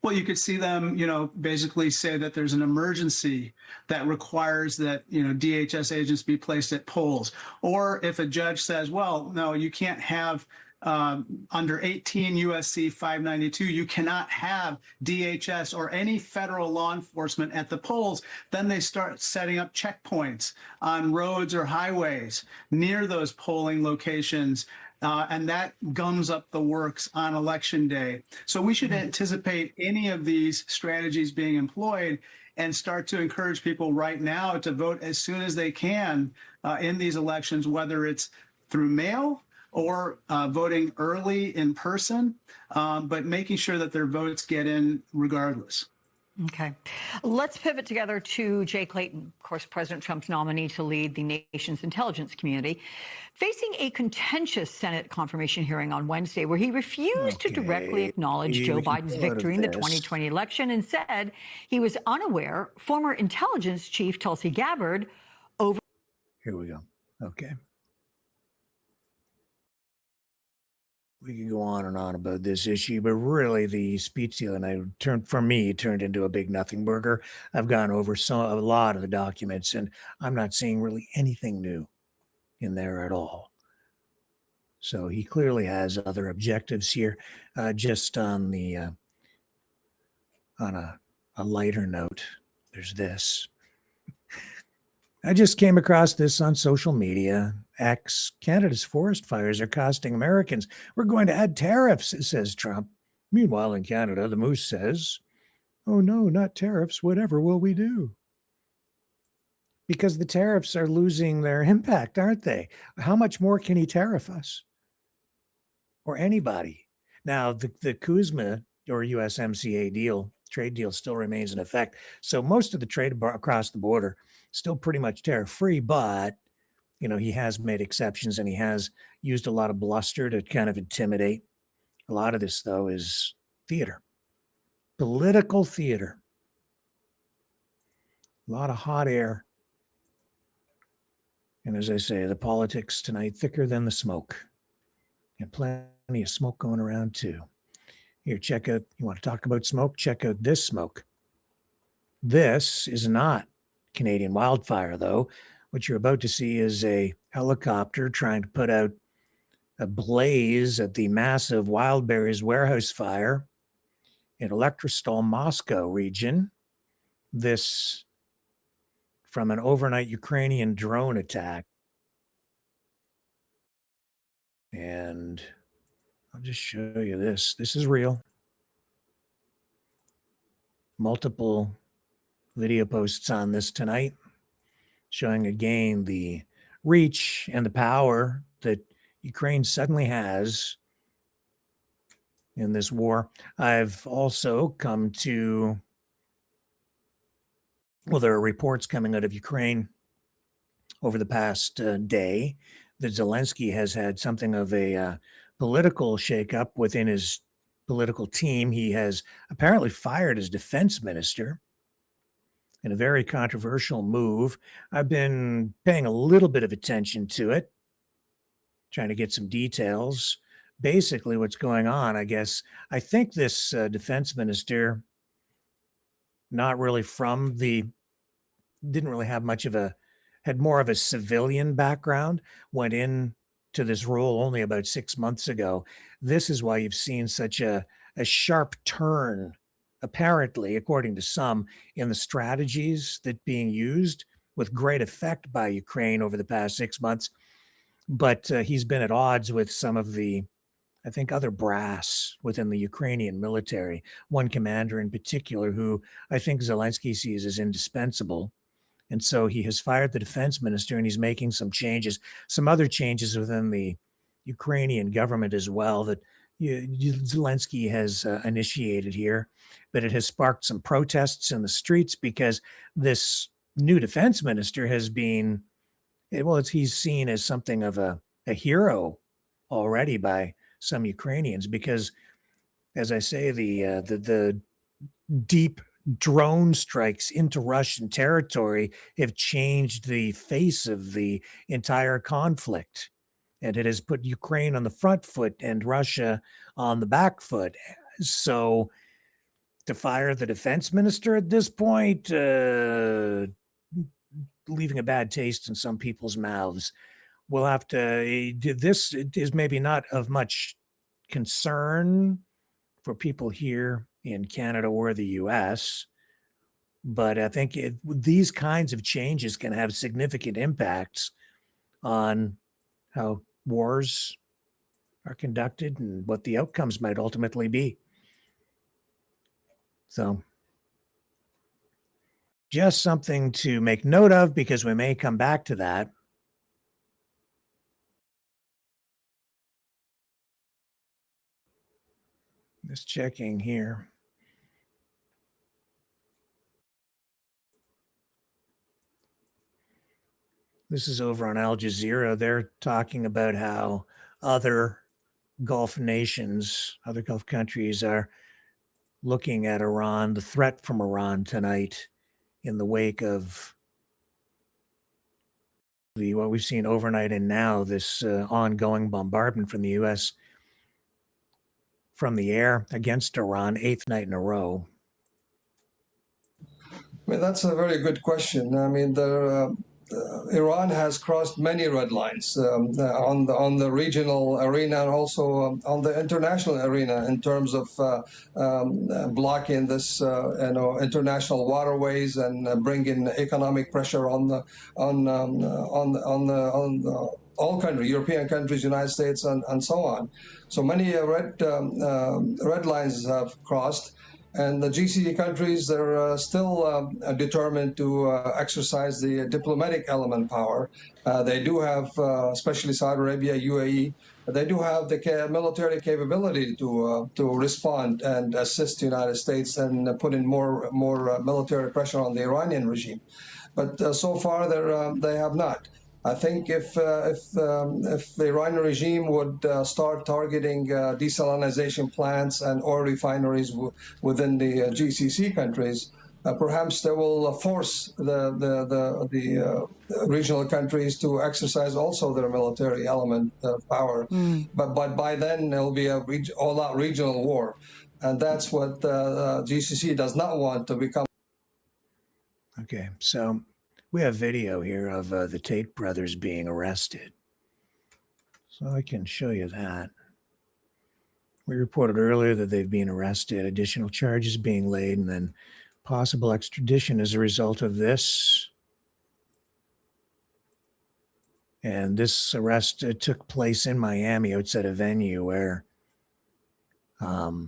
Well, you could see them, basically say that there's an emergency that requires that, DHS agents be placed at polls. Or if a judge says, well, no, you can't have under 18 USC 592, you cannot have DHS or any federal law enforcement at the polls, then they start setting up checkpoints on roads or highways near those polling locations. And that gums up the works on election day. So we should anticipate any of these strategies being employed and start to encourage people right now to vote as soon as they can in these elections, whether it's through mail or voting early in person, but making sure that their votes get in regardless. Okay. Let's pivot together to Jay Clayton, of course, President Trump's nominee to lead the nation's intelligence community, facing a contentious Senate confirmation hearing on Wednesday where he refused to directly acknowledge Joe Biden's victory in the 2020 election and said he was unaware former intelligence chief Tulsi Gabbard over. Here we go. Okay. We could go on and on about this issue, but really the speech the other night turned into a big nothing burger. I've gone over a lot of the documents, and I'm not seeing really anything new in there at all. So he clearly has other objectives here. Just on the on a lighter note, there's this. I just came across this on social media. X, Canada's forest fires are costing Americans. We're going to add tariffs, says Trump. Meanwhile, in Canada, the moose says, oh no, not tariffs. Whatever will we do? Because the tariffs are losing their impact, aren't they? How much more can he tariff us? Or anybody? Now, the CUSMA or USMCA trade deal still remains in effect. So most of the trade across the border still pretty much tariff-free, but he has made exceptions and he has used a lot of bluster to kind of intimidate. A lot of this, though, is theater, political theater. A lot of hot air. And as I say, the politics tonight, thicker than the smoke. And plenty of smoke going around, too. Here, check out, you want to talk about smoke? Check out this smoke. This is not Canadian wildfire, though. What you're about to see is a helicopter trying to put out a blaze at the massive Wildberries warehouse fire in Elektrostol, Moscow region. This from an overnight Ukrainian drone attack. And I'll just show you this. This is real. Multiple video posts on this tonight, showing again the reach and the power that Ukraine suddenly has in this war. I've also come to, well, there are reports coming out of Ukraine over the past day that Zelensky has had something of a political shakeup within his political team. He has apparently fired his defense minister in a very controversial move. I've been paying a little bit of attention to it, trying to get some details. Basically, what's going on, I think this defense minister, not really didn't really have had more of a civilian background, went in to this role only about 6 months ago. This is why you've seen such a sharp turn, apparently, according to some, in the strategies that being used with great effect by Ukraine over the past 6 months. But he's been at odds with some of the, I think, other brass within the Ukrainian military. One commander in particular who I think Zelensky sees as indispensable. And so he has fired the defense minister and he's making some changes, some other changes within the Ukrainian government as well that Zelensky has initiated here. But it has sparked some protests in the streets because this new defense minister has been, he's seen as something of a hero already by some Ukrainians because, as I say, the deep drone strikes into Russian territory have changed the face of the entire conflict. And it has put Ukraine on the front foot and Russia on the back foot. So to fire the defense minister at this point, leaving a bad taste in some people's mouths. We'll have to, this is maybe not of much concern for people here in Canada or the US, but I think these kinds of changes can have significant impacts on how wars are conducted and what the outcomes might ultimately be. So just something to make note of because we may come back to that. Just checking here. This is over on Al Jazeera. They're talking about how other Gulf nations, other Gulf countries are looking at Iran, the threat from Iran tonight in the wake of what we've seen overnight and now this ongoing bombardment from the U.S. from the air against Iran, 8th night in a row. I mean, that's a very good question. I mean, Iran has crossed many red lines on the regional arena and also on the international arena in terms of blocking this, international waterways and bringing economic pressure on all countries, European countries, United States, and so on. So many red lines have crossed. And the GCC countries, they're still determined to exercise the diplomatic element power. They do have, especially Saudi Arabia, UAE, they do have the military capability to respond and assist the United States and put in more military pressure on the Iranian regime. But so far, they have not. I think if the Iranian regime would start targeting desalination plants and oil refineries within the GCC countries, perhaps they will force the regional countries to exercise also their military element power. But by then, it'll be a all-out regional war. And that's what GCC does not want to become. Okay, so we have video here of the Tate brothers being arrested. So I can show you that. We reported earlier that they've been arrested, additional charges being laid, and then possible extradition as a result of this. And this arrest took place in Miami outside a venue where they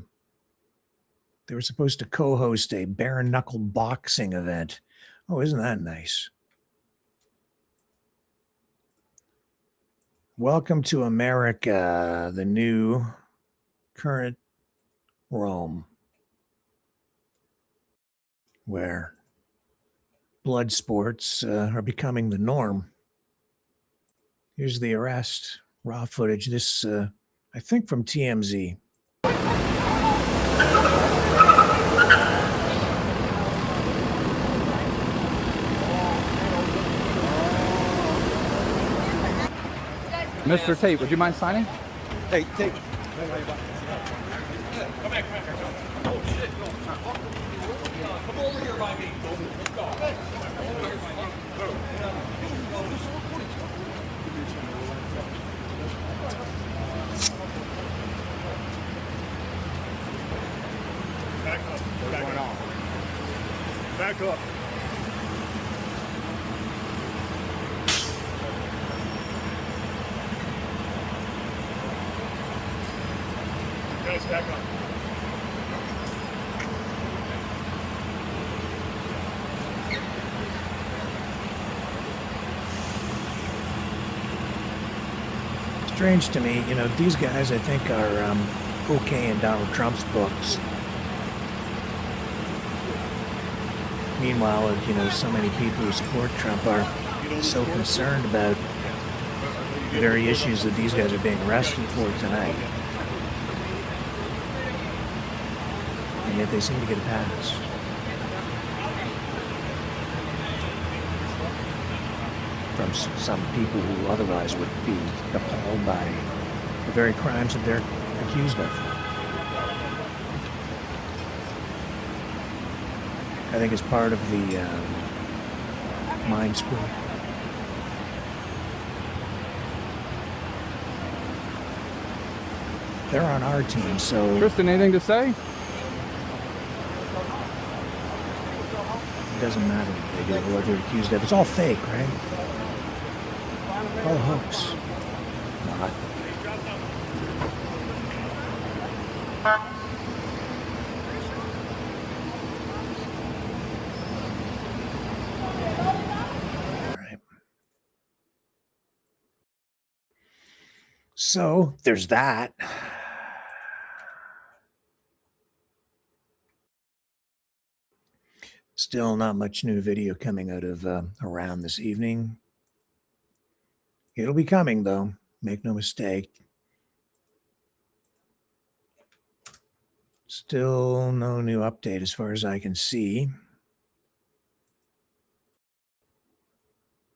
were supposed to co-host a bare knuckle boxing event. Oh, isn't that nice? Welcome to America, the new current Rome, where blood sports are becoming the norm. Here's the arrest, raw footage. This, I think, from TMZ. Mr. Tate, would you mind signing? Hey, Tate. Come back. Oh, shit. Come over here by me. Let's go. Back up. Back up. Guys, back up. Strange to me, these guys I think are okay in Donald Trump's books. Meanwhile, so many people who support Trump are so concerned about the very issues that these guys are being arrested for tonight. And yet they seem to get a pass. From some people who otherwise would be appalled by the very crimes that they're accused of. I think it's part of the mind school. They're on our team, so... Tristan, anything to say? It doesn't matter what they do or what they're accused of. It's all fake, right? All a hoax. Not. So there's that. Still not much new video coming out of Iran this evening. It'll be coming, though. Make no mistake. Still no new update as far as I can see.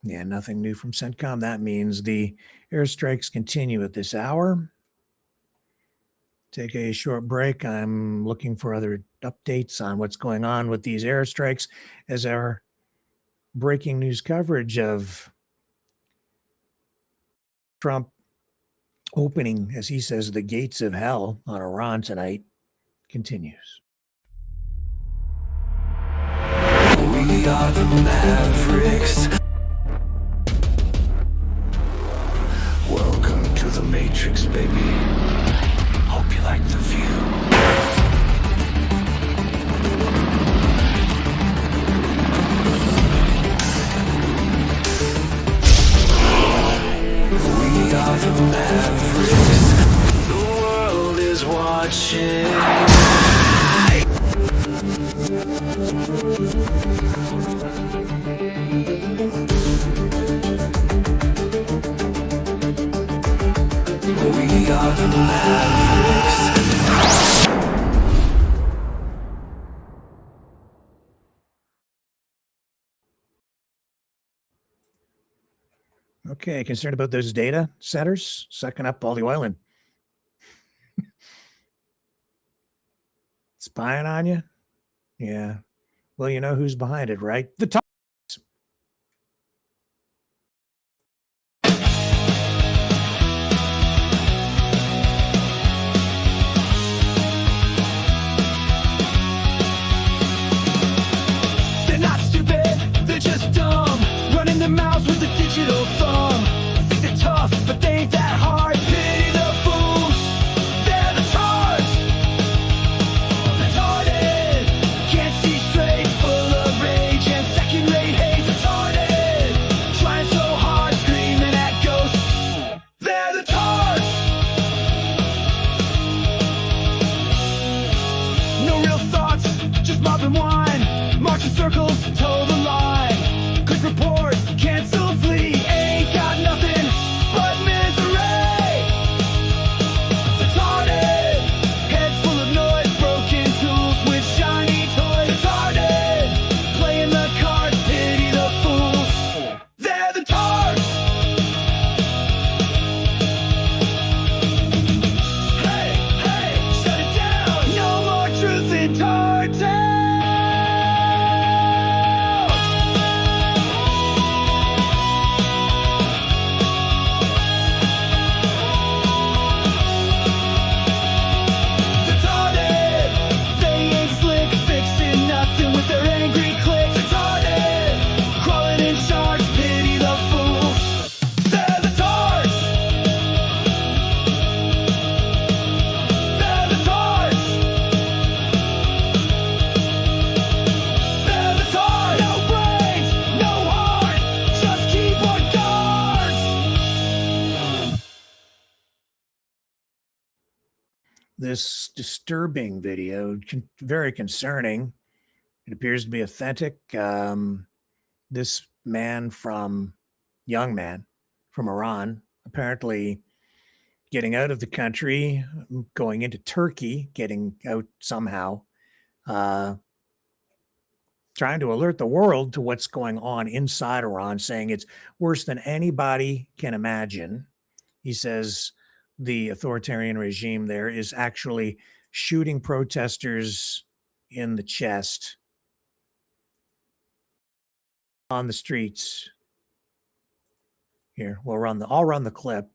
Yeah, nothing new from CENTCOM. That means the airstrikes continue at this hour. Take a short break. I'm looking for other updates on what's going on with these airstrikes as our breaking news coverage of Trump opening, as he says, the gates of hell on Iran tonight continues. We are the Mavericks. Welcome to the Matrix, baby. Hope you like the view. We are the Mavericks. The world is watching. We are the Mavericks. Okay, concerned about those data centers sucking up all the oil and spying on you? Yeah. Well, you know who's behind it, right? The top. They're not stupid, they're just dumb. Running their mouths with a digital thumb. Think they're tough, but they ain't that hard. Pity the fools, they're the tars. Retarded, can't see straight, full of rage and second-rate hate. Retarded, trying so hard, screaming at ghosts. They're the tars. No real thoughts, just mob and wine. March in circles, toe the line. Quick report, cancel, flee. Ain't got nothing but misery. Retarded, heads full of noise, broken tools with shiny toys. Retarded, playing the cards, pity the fools. They're the tars. Hey, hey, shut it down. No more truth in tar tales. Retarded, they ain't slick, fixing nothing with their angry clicks. Retarded, crawling in sharks, pity the fools. They're the tars. They're the tars. They're the tars. No brains, no heart, just keyboard guards. This disturbing video, very concerning. It appears to be authentic. This young man from Iran, apparently getting out of the country, going into Turkey, getting out somehow, trying to alert the world to what's going on inside Iran, saying it's worse than anybody can imagine. He says the authoritarian regime there is actually shooting protesters in the chest on the streets. Here, I'll run the clip.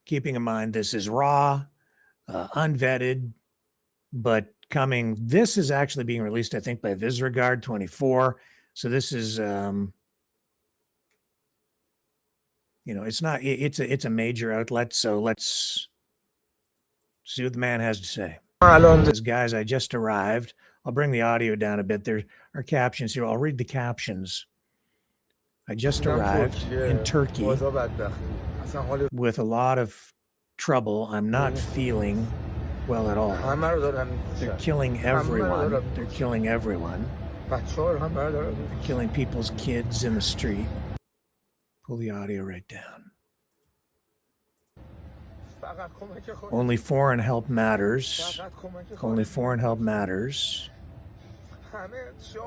Keeping in mind this is raw, unvetted, but coming. This is actually being released, I think, by Visregard 24. So this is it's not, it's a major outlet. So let's see what the man has to say. Says, guys, I just arrived. I'll bring the audio down a bit. There are captions here. I'll read the captions. I just arrived in Turkey with a lot of trouble. I'm not feeling well at all. They're killing everyone. They're killing everyone. They're killing people's kids in the street. Pull the audio right down. Only foreign help matters. Only foreign help matters.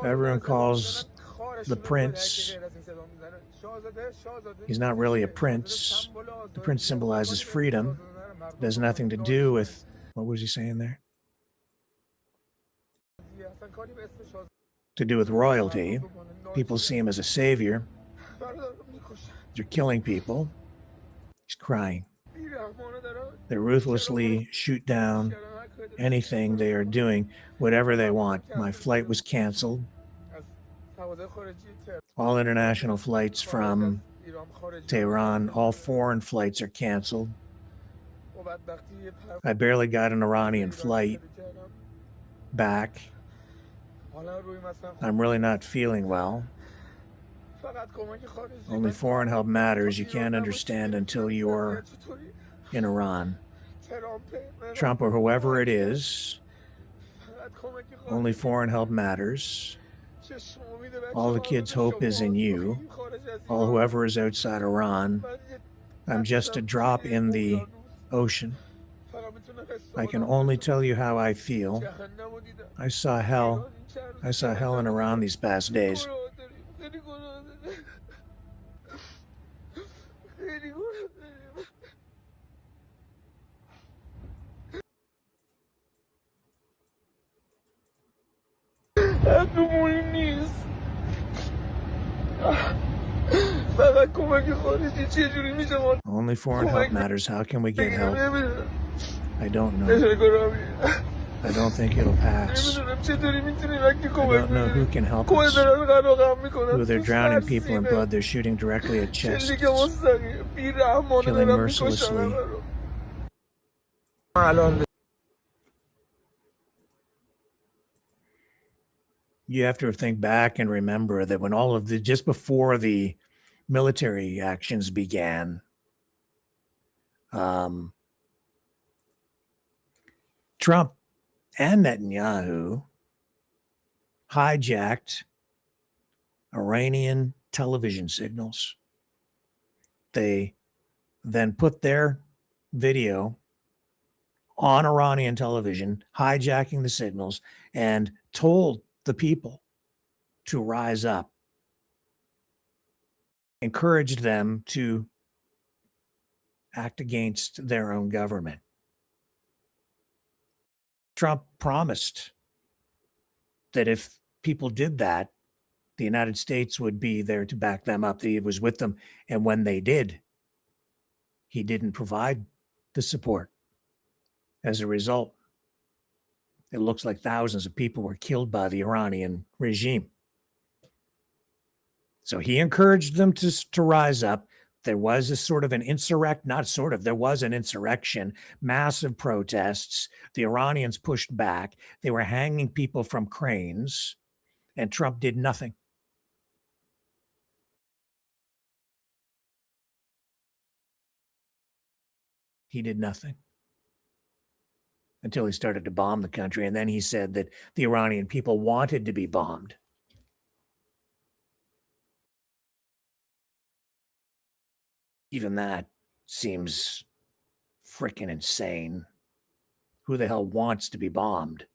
Everyone calls the prince. He's not really a prince. The prince symbolizes freedom. It has nothing to do with, what was he saying there? To do with royalty. People see him as a savior. They're killing people. He's crying. They ruthlessly shoot down anything they are doing, whatever they want. My flight was canceled. All international flights from Tehran, all foreign flights are canceled. I barely got an Iranian flight back. I'm really not feeling well. Only foreign help matters. You can't understand until you're in Iran. Trump or whoever it is, only foreign help matters. All the kids' hope is in you. All whoever is outside Iran, I'm just a drop in the ocean. I can only tell you how I feel. I saw hell. I saw hell in Iran these past days. Only foreign help matters. How can we get help? I don't know. I don't think it'll pass. I don't know who can help us. Who they're drowning people in blood. They're shooting directly at chests. Killing mercilessly. You have to think back and remember that when all of the, just before the military actions began, Trump and Netanyahu hijacked Iranian television signals. They then put their video on Iranian television, hijacking the signals, and told the people to rise up, encouraged them to act against their own government. Trump promised that if people did that, the United States would be there to back them up. He was with them. And when they did, he didn't provide the support. As a result, it looks like thousands of people were killed by the Iranian regime. So he encouraged them to rise up. There was a sort of an there was an insurrection, massive protests. The Iranians pushed back. They were hanging people from cranes, and Trump did nothing. He did nothing until he started to bomb the country. And then he said that the Iranian people wanted to be bombed. Even that seems freaking insane. Who the hell wants to be bombed?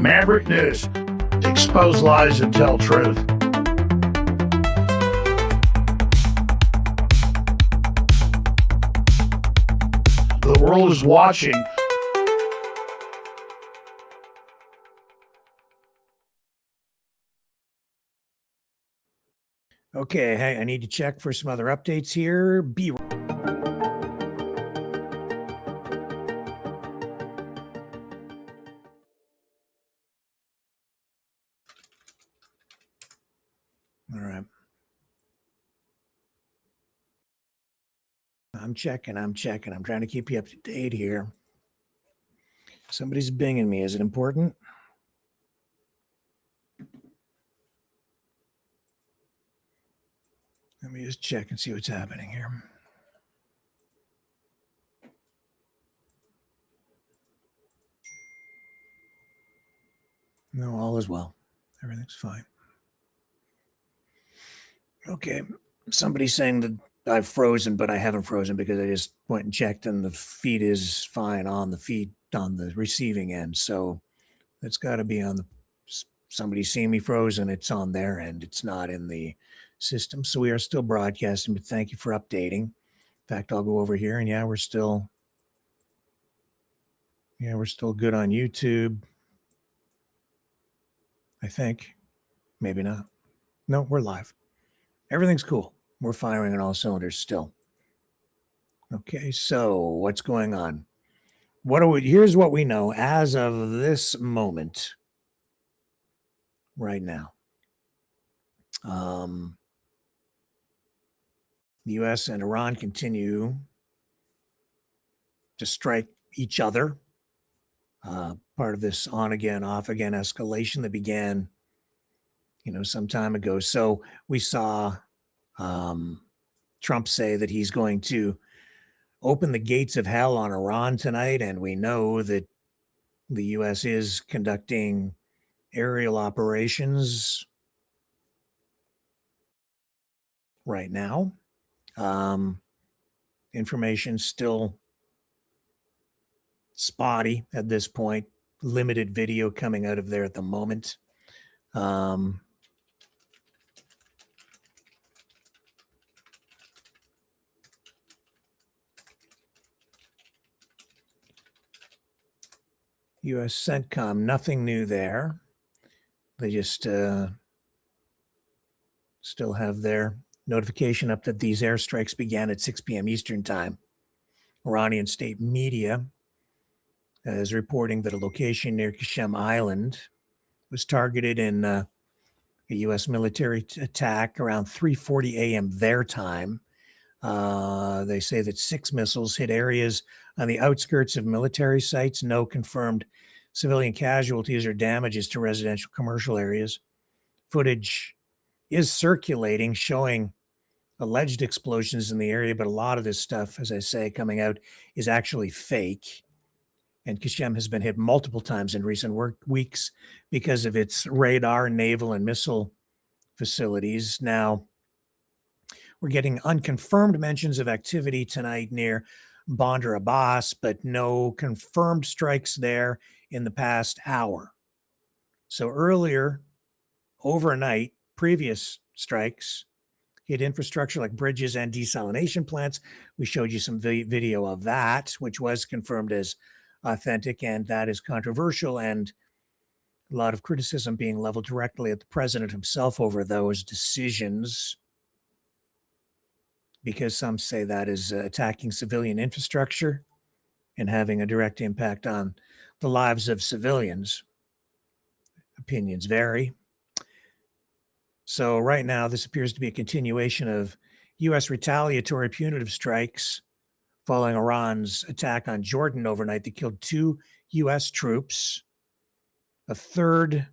Maverick News. Expose lies and tell truth. The world is watching. Okay, hey, I need to check for some other updates here. Be I'm checking. I'm trying to keep you up to date here. Somebody's binging me. Is it important? Let me just check and see what's happening here. No, all is well. Everything's fine. Okay. Somebody's saying that I've frozen, but I haven't frozen because I just went and checked and the feed is fine on the receiving end. So it's got to be on the somebody's seeing me frozen. It's on their end. It's not in the system. So we are still broadcasting, but thank you for updating. In fact, I'll go over here and we're still good on YouTube. I think. Maybe not. No, we're live. Everything's cool. We're firing on all cylinders still. Okay, so what's going on? Here's what we know as of this moment right now. The U.S. and Iran continue to strike each other. Part of this on again, off again escalation that began, some time ago. So we saw Trump say that he's going to open the gates of hell on Iran tonight, and we know that the U.S. is conducting aerial operations right now. Information still spotty at this point. Limited video coming out of there at the moment. U.S. CENTCOM, nothing new there. They just still have their notification up that these airstrikes began at 6 p.m. Eastern time. Iranian state media is reporting that a location near Qasem Island was targeted in a U.S. military attack around 3:40 a.m. their time. They say that 6 missiles hit areas on the outskirts of military sites. No confirmed civilian casualties or damages to residential commercial areas. Footage is circulating showing alleged explosions in the area, but a lot of this stuff, as I say, coming out is actually fake. And Qasem has been hit multiple times in recent weeks because of its radar, naval, and missile facilities. Now, we're getting unconfirmed mentions of activity tonight near Bandar Abbas, but no confirmed strikes there in the past hour. So earlier, overnight, previous strikes hit infrastructure like bridges and desalination plants. We showed you some video of that, which was confirmed as authentic, and that is controversial, and a lot of criticism being leveled directly at the president himself over those decisions, because some say that is attacking civilian infrastructure and having a direct impact on the lives of civilians. Opinions vary. So right now, this appears to be a continuation of U.S. retaliatory punitive strikes following Iran's attack on Jordan overnight that killed 2 U.S. troops. A third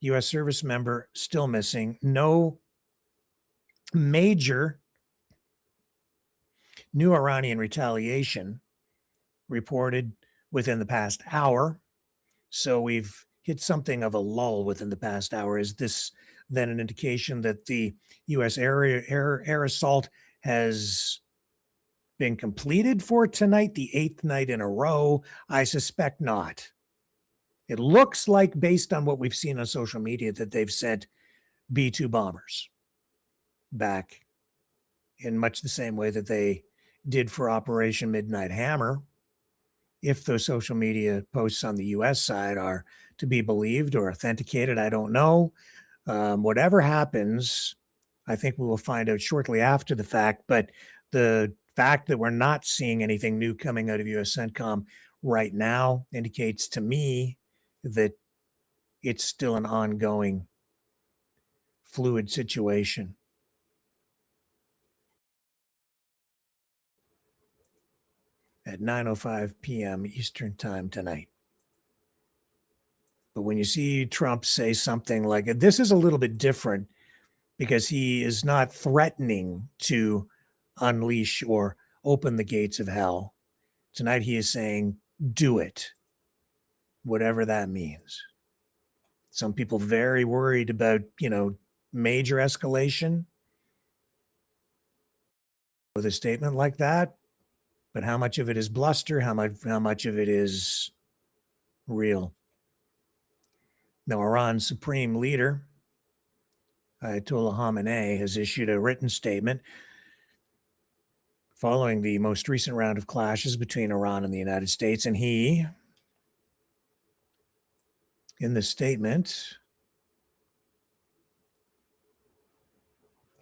U.S. service member still missing. No major new Iranian retaliation reported within the past hour. So we've hit something of a lull within the past hour. Is this then an indication that the U.S. air assault has been completed for tonight, the 8th night in a row? I suspect not. It looks like, based on what we've seen on social media, that they've sent B-2 bombers back in much the same way that they did for Operation Midnight Hammer. If those social media posts on the U.S. side are to be believed or authenticated, I don't know. Whatever happens, I think we will find out shortly after the fact. But the fact that we're not seeing anything new coming out of U.S. CENTCOM right now indicates to me that it's still an ongoing fluid situation. at 9:05 p.m. Eastern Time tonight. But when you see Trump say something like, this is a little bit different because he is not threatening to unleash or open the gates of hell. Tonight he is saying, do it, whatever that means. Some people very worried about, major escalation with a statement like that. But how much of it is bluster? How much of it is real? Now, Iran's supreme leader, Ayatollah Khamenei, has issued a written statement following the most recent round of clashes between Iran and the United States. And he, in the statement,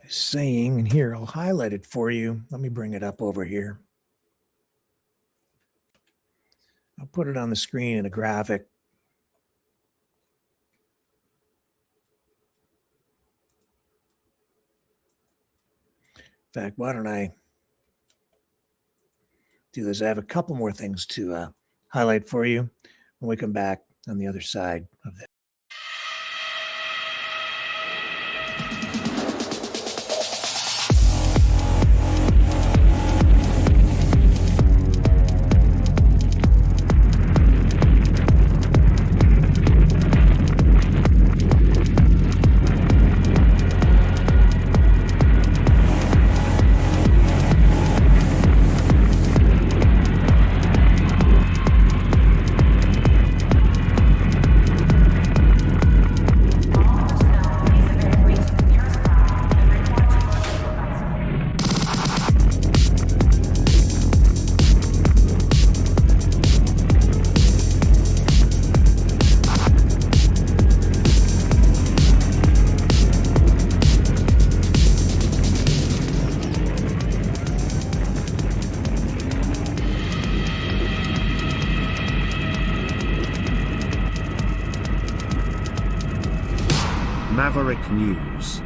is saying, and here, I'll highlight it for you. Let me bring it up over here. I'll put it on the screen in a graphic. In fact, why don't I do this? I have a couple more things to highlight for you when we come back on the other side of this. Maverick News.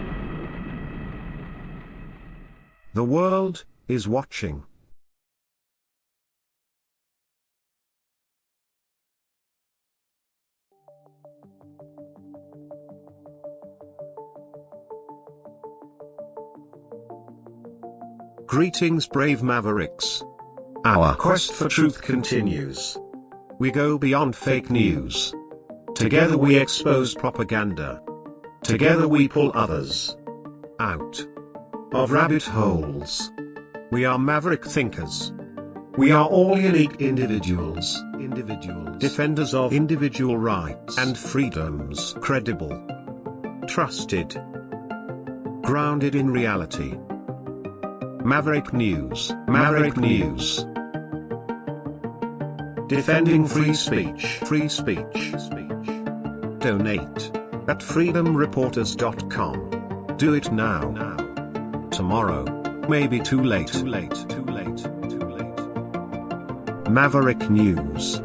The world is watching. Greetings, brave Mavericks. Our quest for truth continues. We go beyond fake news. Together we expose propaganda. Together we pull others out of rabbit holes. We are maverick thinkers. We are all unique individuals, defenders of individual rights and freedoms, credible, trusted, grounded in reality. Maverick News, Maverick News. Defending free speech, Donate at freedomreporters.com. Do it now. Tomorrow may be too late. Maverick News.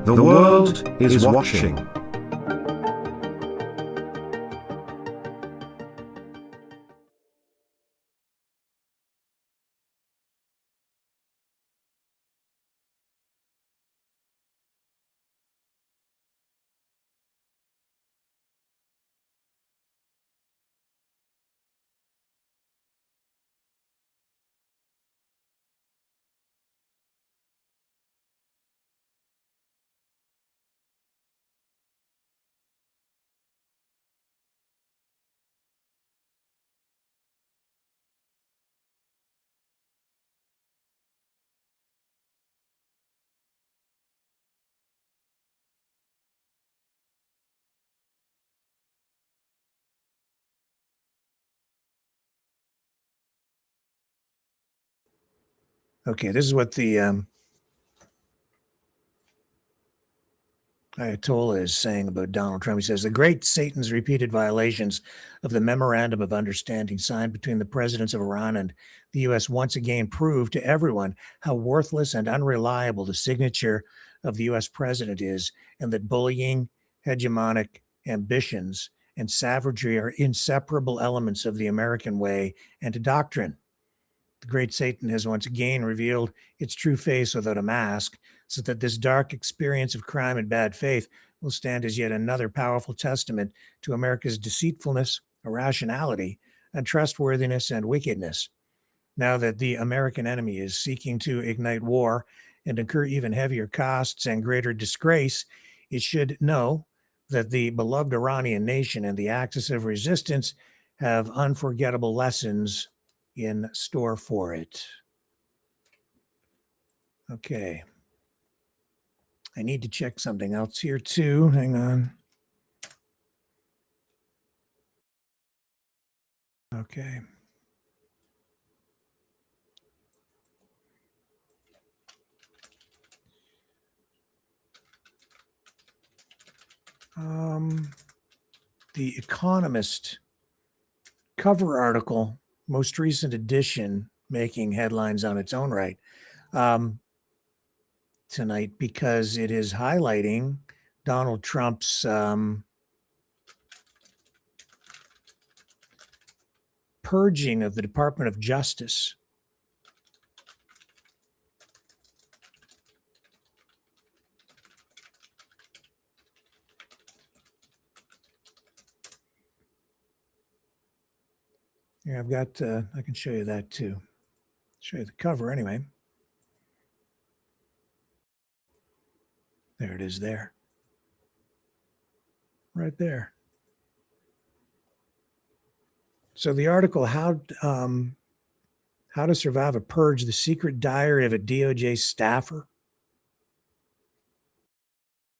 The world is watching. Okay, this is what the Ayatollah is saying about Donald Trump. He says, the great Satan's repeated violations of the memorandum of understanding signed between the presidents of Iran and the U.S. once again prove to everyone how worthless and unreliable the signature of the U.S. president is, and that bullying, hegemonic ambitions, and savagery are inseparable elements of the American way and doctrine. The great Satan has once again revealed its true face without a mask, so that this dark experience of crime and bad faith will stand as yet another powerful testament to America's deceitfulness, irrationality, untrustworthiness, and wickedness. Now that the American enemy is seeking to ignite war and incur even heavier costs and greater disgrace, it should know that the beloved Iranian nation and the axis of resistance have unforgettable lessons in store for it. Okay. I need to check something else here too. Hang on. Okay. The Economist cover article, most recent edition, making headlines on its own right tonight because it is highlighting Donald Trump's purging of the Department of Justice. Yeah, I've got, I can show you that too. Show you the cover anyway. There it is there. Right there. So the article, how to survive a purge, the secret diary of a DOJ staffer.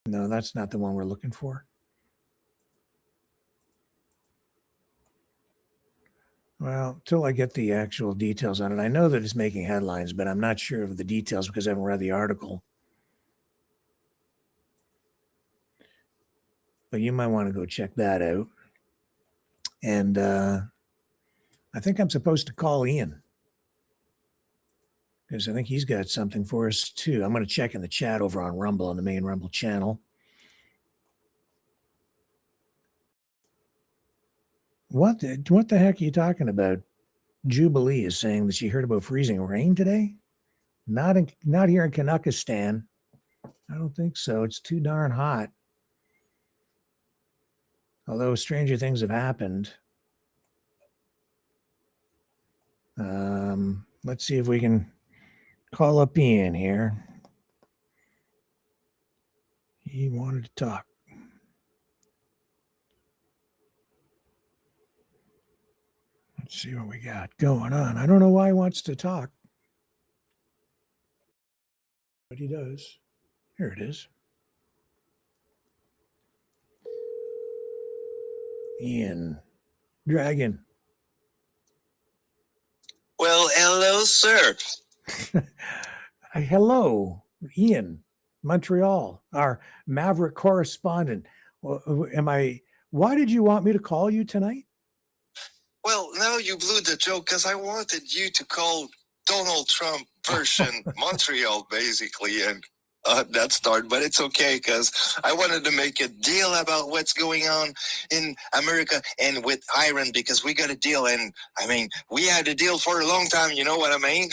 No, that's not the one we're looking for. Well, till I get the actual details on it. I know that it's making headlines, but I'm not sure of the details because I haven't read the article. But you might want to go check that out. And I think I'm supposed to call Ian, because I think he's got something for us too. I'm going to check in the chat over on Rumble, on the main Rumble channel. What the heck are you talking about? Jubilee is saying that she heard about freezing rain today. Not here in Kazakhstan. I don't think so. It's too darn hot. Although stranger things have happened. Let's see if we can call up Ian here. He wanted to talk. Let's see what we got going on. I don't know why he wants to talk, but he does. Here it is. Ian Dragon. Well, hello, sir. Hello, Ian, Montreal, our Maverick correspondent. Why did you want me to call you tonight? Well, now you blew the joke because I wanted you to call Donald Trump version Montreal, basically, and that started. But it's okay because I wanted to make a deal about what's going on in America and with Iran because we got a deal. And I mean, we had a deal for a long time. You know what I mean?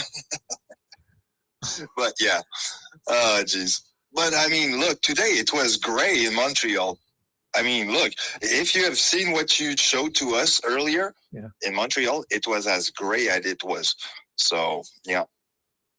But yeah, geez. But I mean, look, today it was gray in Montreal. I mean, look, if you have seen what you showed to us earlier in Montreal, it was as gray as it was. So, yeah.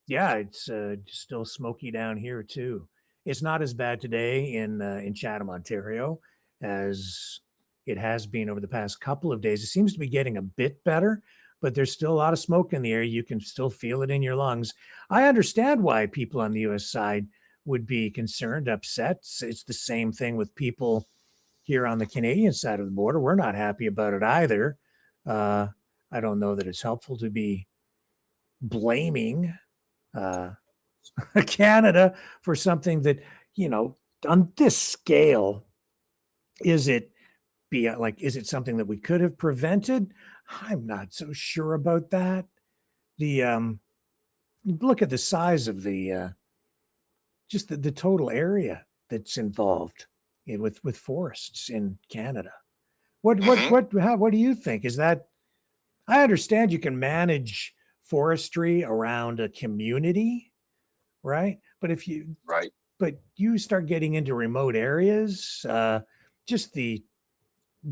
Yeah, it's still smoky down here too. It's not as bad today in Chatham, Ontario, as it has been over the past couple of days. It seems to be getting a bit better, but there's still a lot of smoke in the air. You can still feel it in your lungs. I understand why people on the U.S. side would be concerned, upset. It's the same thing with people here on the Canadian side of the border. We're not happy about it either. I don't know that it's helpful to be blaming Canada for something that, on this scale, is it something that we could have prevented? I'm not so sure about that. Look at the size of the total area that's involved with forests in Canada. What do you think? Is that, I understand you can manage forestry around a community, right? But if you but you start getting into remote areas, just the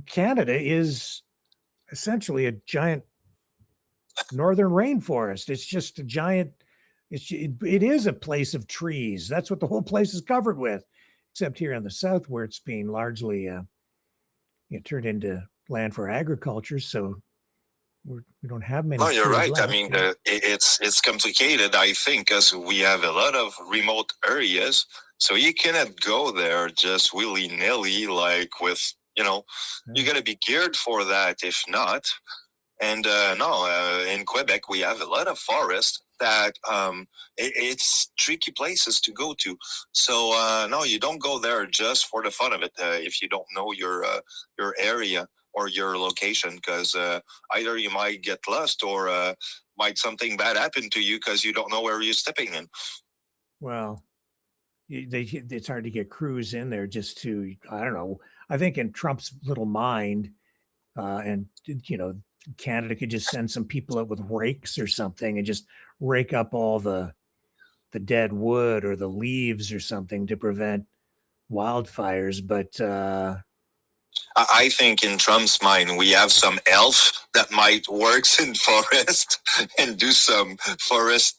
Canada is essentially a giant northern rainforest. It's just a giant. It is a place of trees. That's what the whole place is covered with, except here in the south where it's being largely turned into land for agriculture. So we don't have many. No, you're trees right. left. I mean, it's complicated, I think, because we have a lot of remote areas. So you cannot go there just willy-nilly, like with, you got to be geared for that. If not, and in Quebec, we have a lot of forest that it's tricky places to go to. So no, you don't go there just for the fun of it if you don't know your area or your location, because either you might get lost or might something bad happen to you because you don't know where you're stepping in. Well, it's hard to get crews in there just to, I don't know. I think in Trump's little mind, and Canada could just send some people out with rakes or something and just rake up all the dead wood or the leaves or something to prevent wildfires. But I think in Trump's mind, we have some elf that might work in forest and do some forest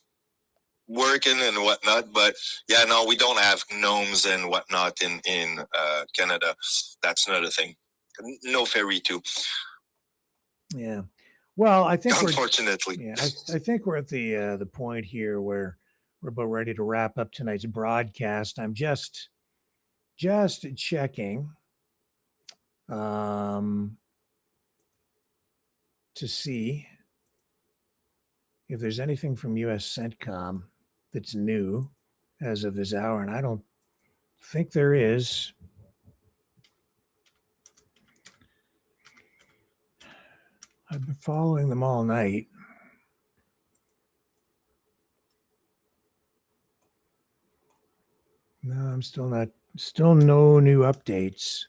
working and whatnot. But yeah, no, we don't have gnomes and whatnot in Canada. That's not a thing. No fairy too. Yeah. Well, I think unfortunately, I think we're at the point here where we're about ready to wrap up tonight's broadcast. I'm just checking to see if there's anything from U.S. CENTCOM that's new as of this hour, and I don't think there is. I've been following them all night. No, I'm still no new updates.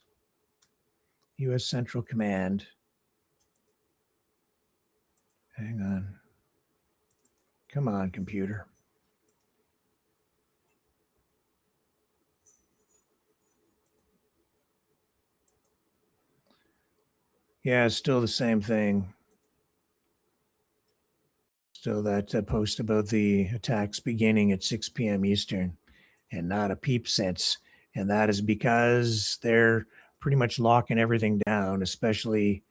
U.S. Central Command. Hang on. Come on, computer. Yeah, it's still the same thing. Still that post about the attacks beginning at 6 p.m. Eastern, and not a peep since. And that is because they're pretty much locking everything down, especially,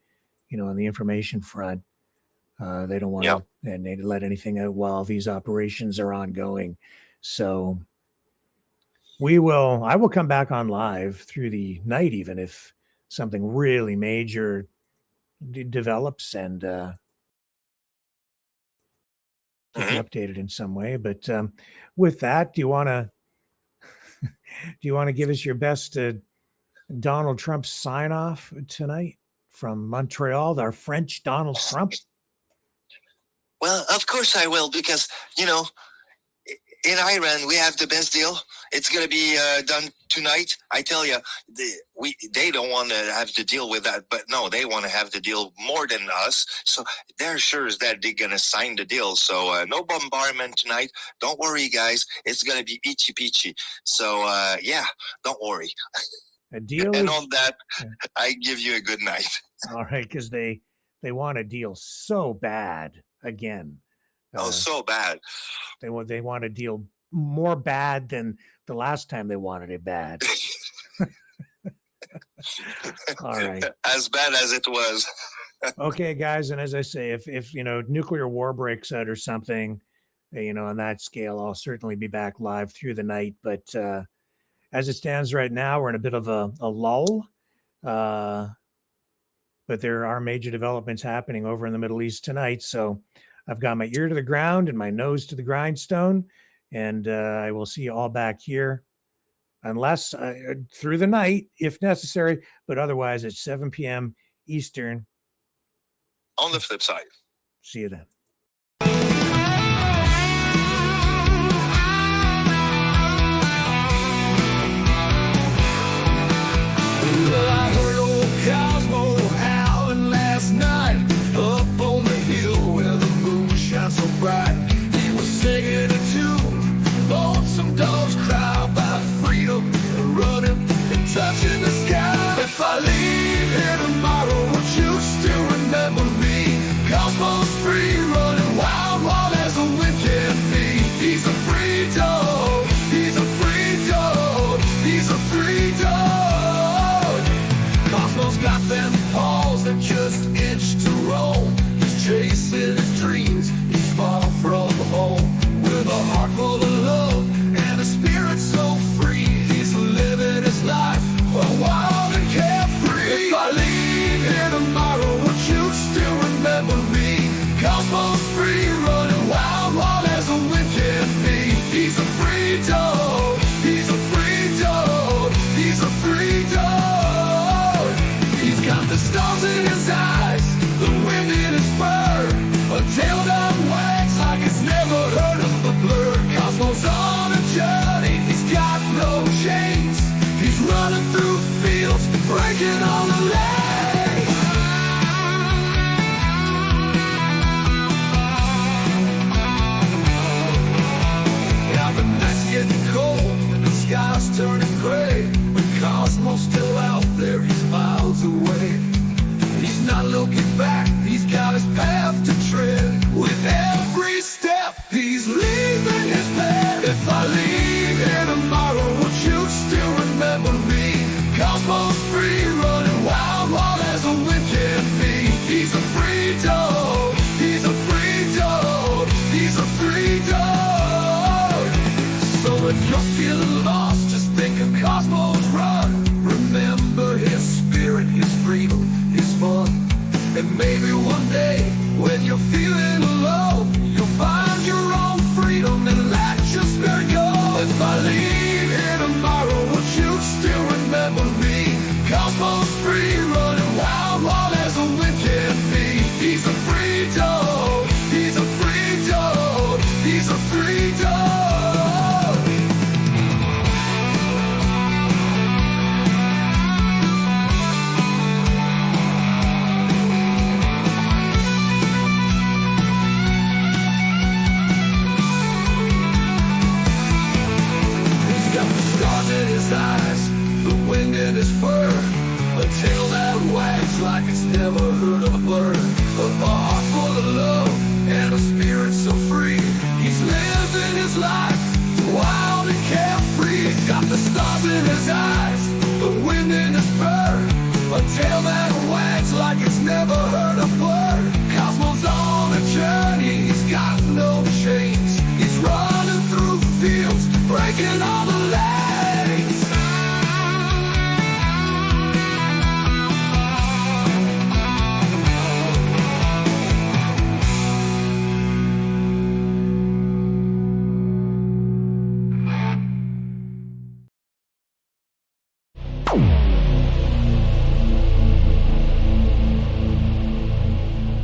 on the information front. They don't want to and they let anything out while these operations are ongoing. So I will come back on live through the night, even if something really major develops, and keep you updated in some way. But with that, do you want to give us your best Donald Trump sign off tonight from Montreal, our French Donald Trump? Well, of course I will, because, in Iran, we have the best deal. It's going to be done tonight. I tell you, they don't want to have to deal with that, but no, they want to have the deal more than us. So they're sure that they're going to sign the deal. So no bombardment tonight. Don't worry, guys. It's going to be peachy peachy. So yeah, don't worry. A deal. And on that, I give you a good night. All right, because they want a deal so bad again. So bad. They want a deal more bad than the last time they wanted it bad. All right. As bad as it was. Okay, guys, and as I say, if nuclear war breaks out or something, on that scale, I'll certainly be back live through the night. But as it stands right now, we're in a bit of a lull. But there are major developments happening over in the Middle East tonight. So I've got my ear to the ground and my nose to the grindstone, and I will see you all back here, unless through the night, if necessary, but otherwise at 7 p.m. Eastern. On the flip side. See you then. Well, I heard old Cosmo howling last night up on the hill where the moon shines so bright. bright. He was singing a tune. Lonesome doves cry about freedom, running and touching the sky. If I leave here tomorrow, would you still remember me? Cosmos free, running wild, wild as the wind can be. He's a free dog. He's a free dog. He's a free dog. Cosmos got them paws that just itch to roam. He's chasing his dreams. He's far from home. With a heart full of love and a spirit so free. He's living his life wild and carefree. If I leave here tomorrow, would you still remember me? Cosmos free, running wild, wild as the wind can be. He's a free dog. He's a free dog. He's a free dog. He's got the stars in his eyes, the wind in his fur, a tail that wags like it's never heard of a bird. Cosmos on a journey, he's got no chains. He's running through fields, breaking all the lanes. Now the night's getting cold and the sky's turning gray, but Cosmos still out there, he's miles away. He's not looking back, he's got his path to tread. With every step, he's leaving his path. If I leave here tomorrow, would you still remember me? Cosmos free, running wild, wild as the wind can be. He's a free dog. He's a free dog. He's a free dog. So if you're feeling lost, just think of Cosmos Run. Remember his spirit, his freedom, his fun. And maybe one day, when you're feeling low, you'll find your own freedom and let your spirit go. If I leave here tomorrow, would you still remember me? Cosmos free, running wild, wild as the wind can be. He's a free dog. He's a free dog. He's a free dog. In his eyes, the wind in his fur, a tail that wags like it's never heard of a bird. A heart full of love and a spirit so free. He's living his life wild and carefree. He's got the stars in his eyes, the wind in his fur, a tail that wags like it's never heard a bird. Cosmos on a journey, he's got no chains. He's running through fields, breaking all the lanes.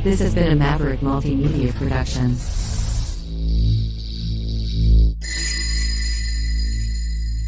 This has been a Maverick Multimedia production.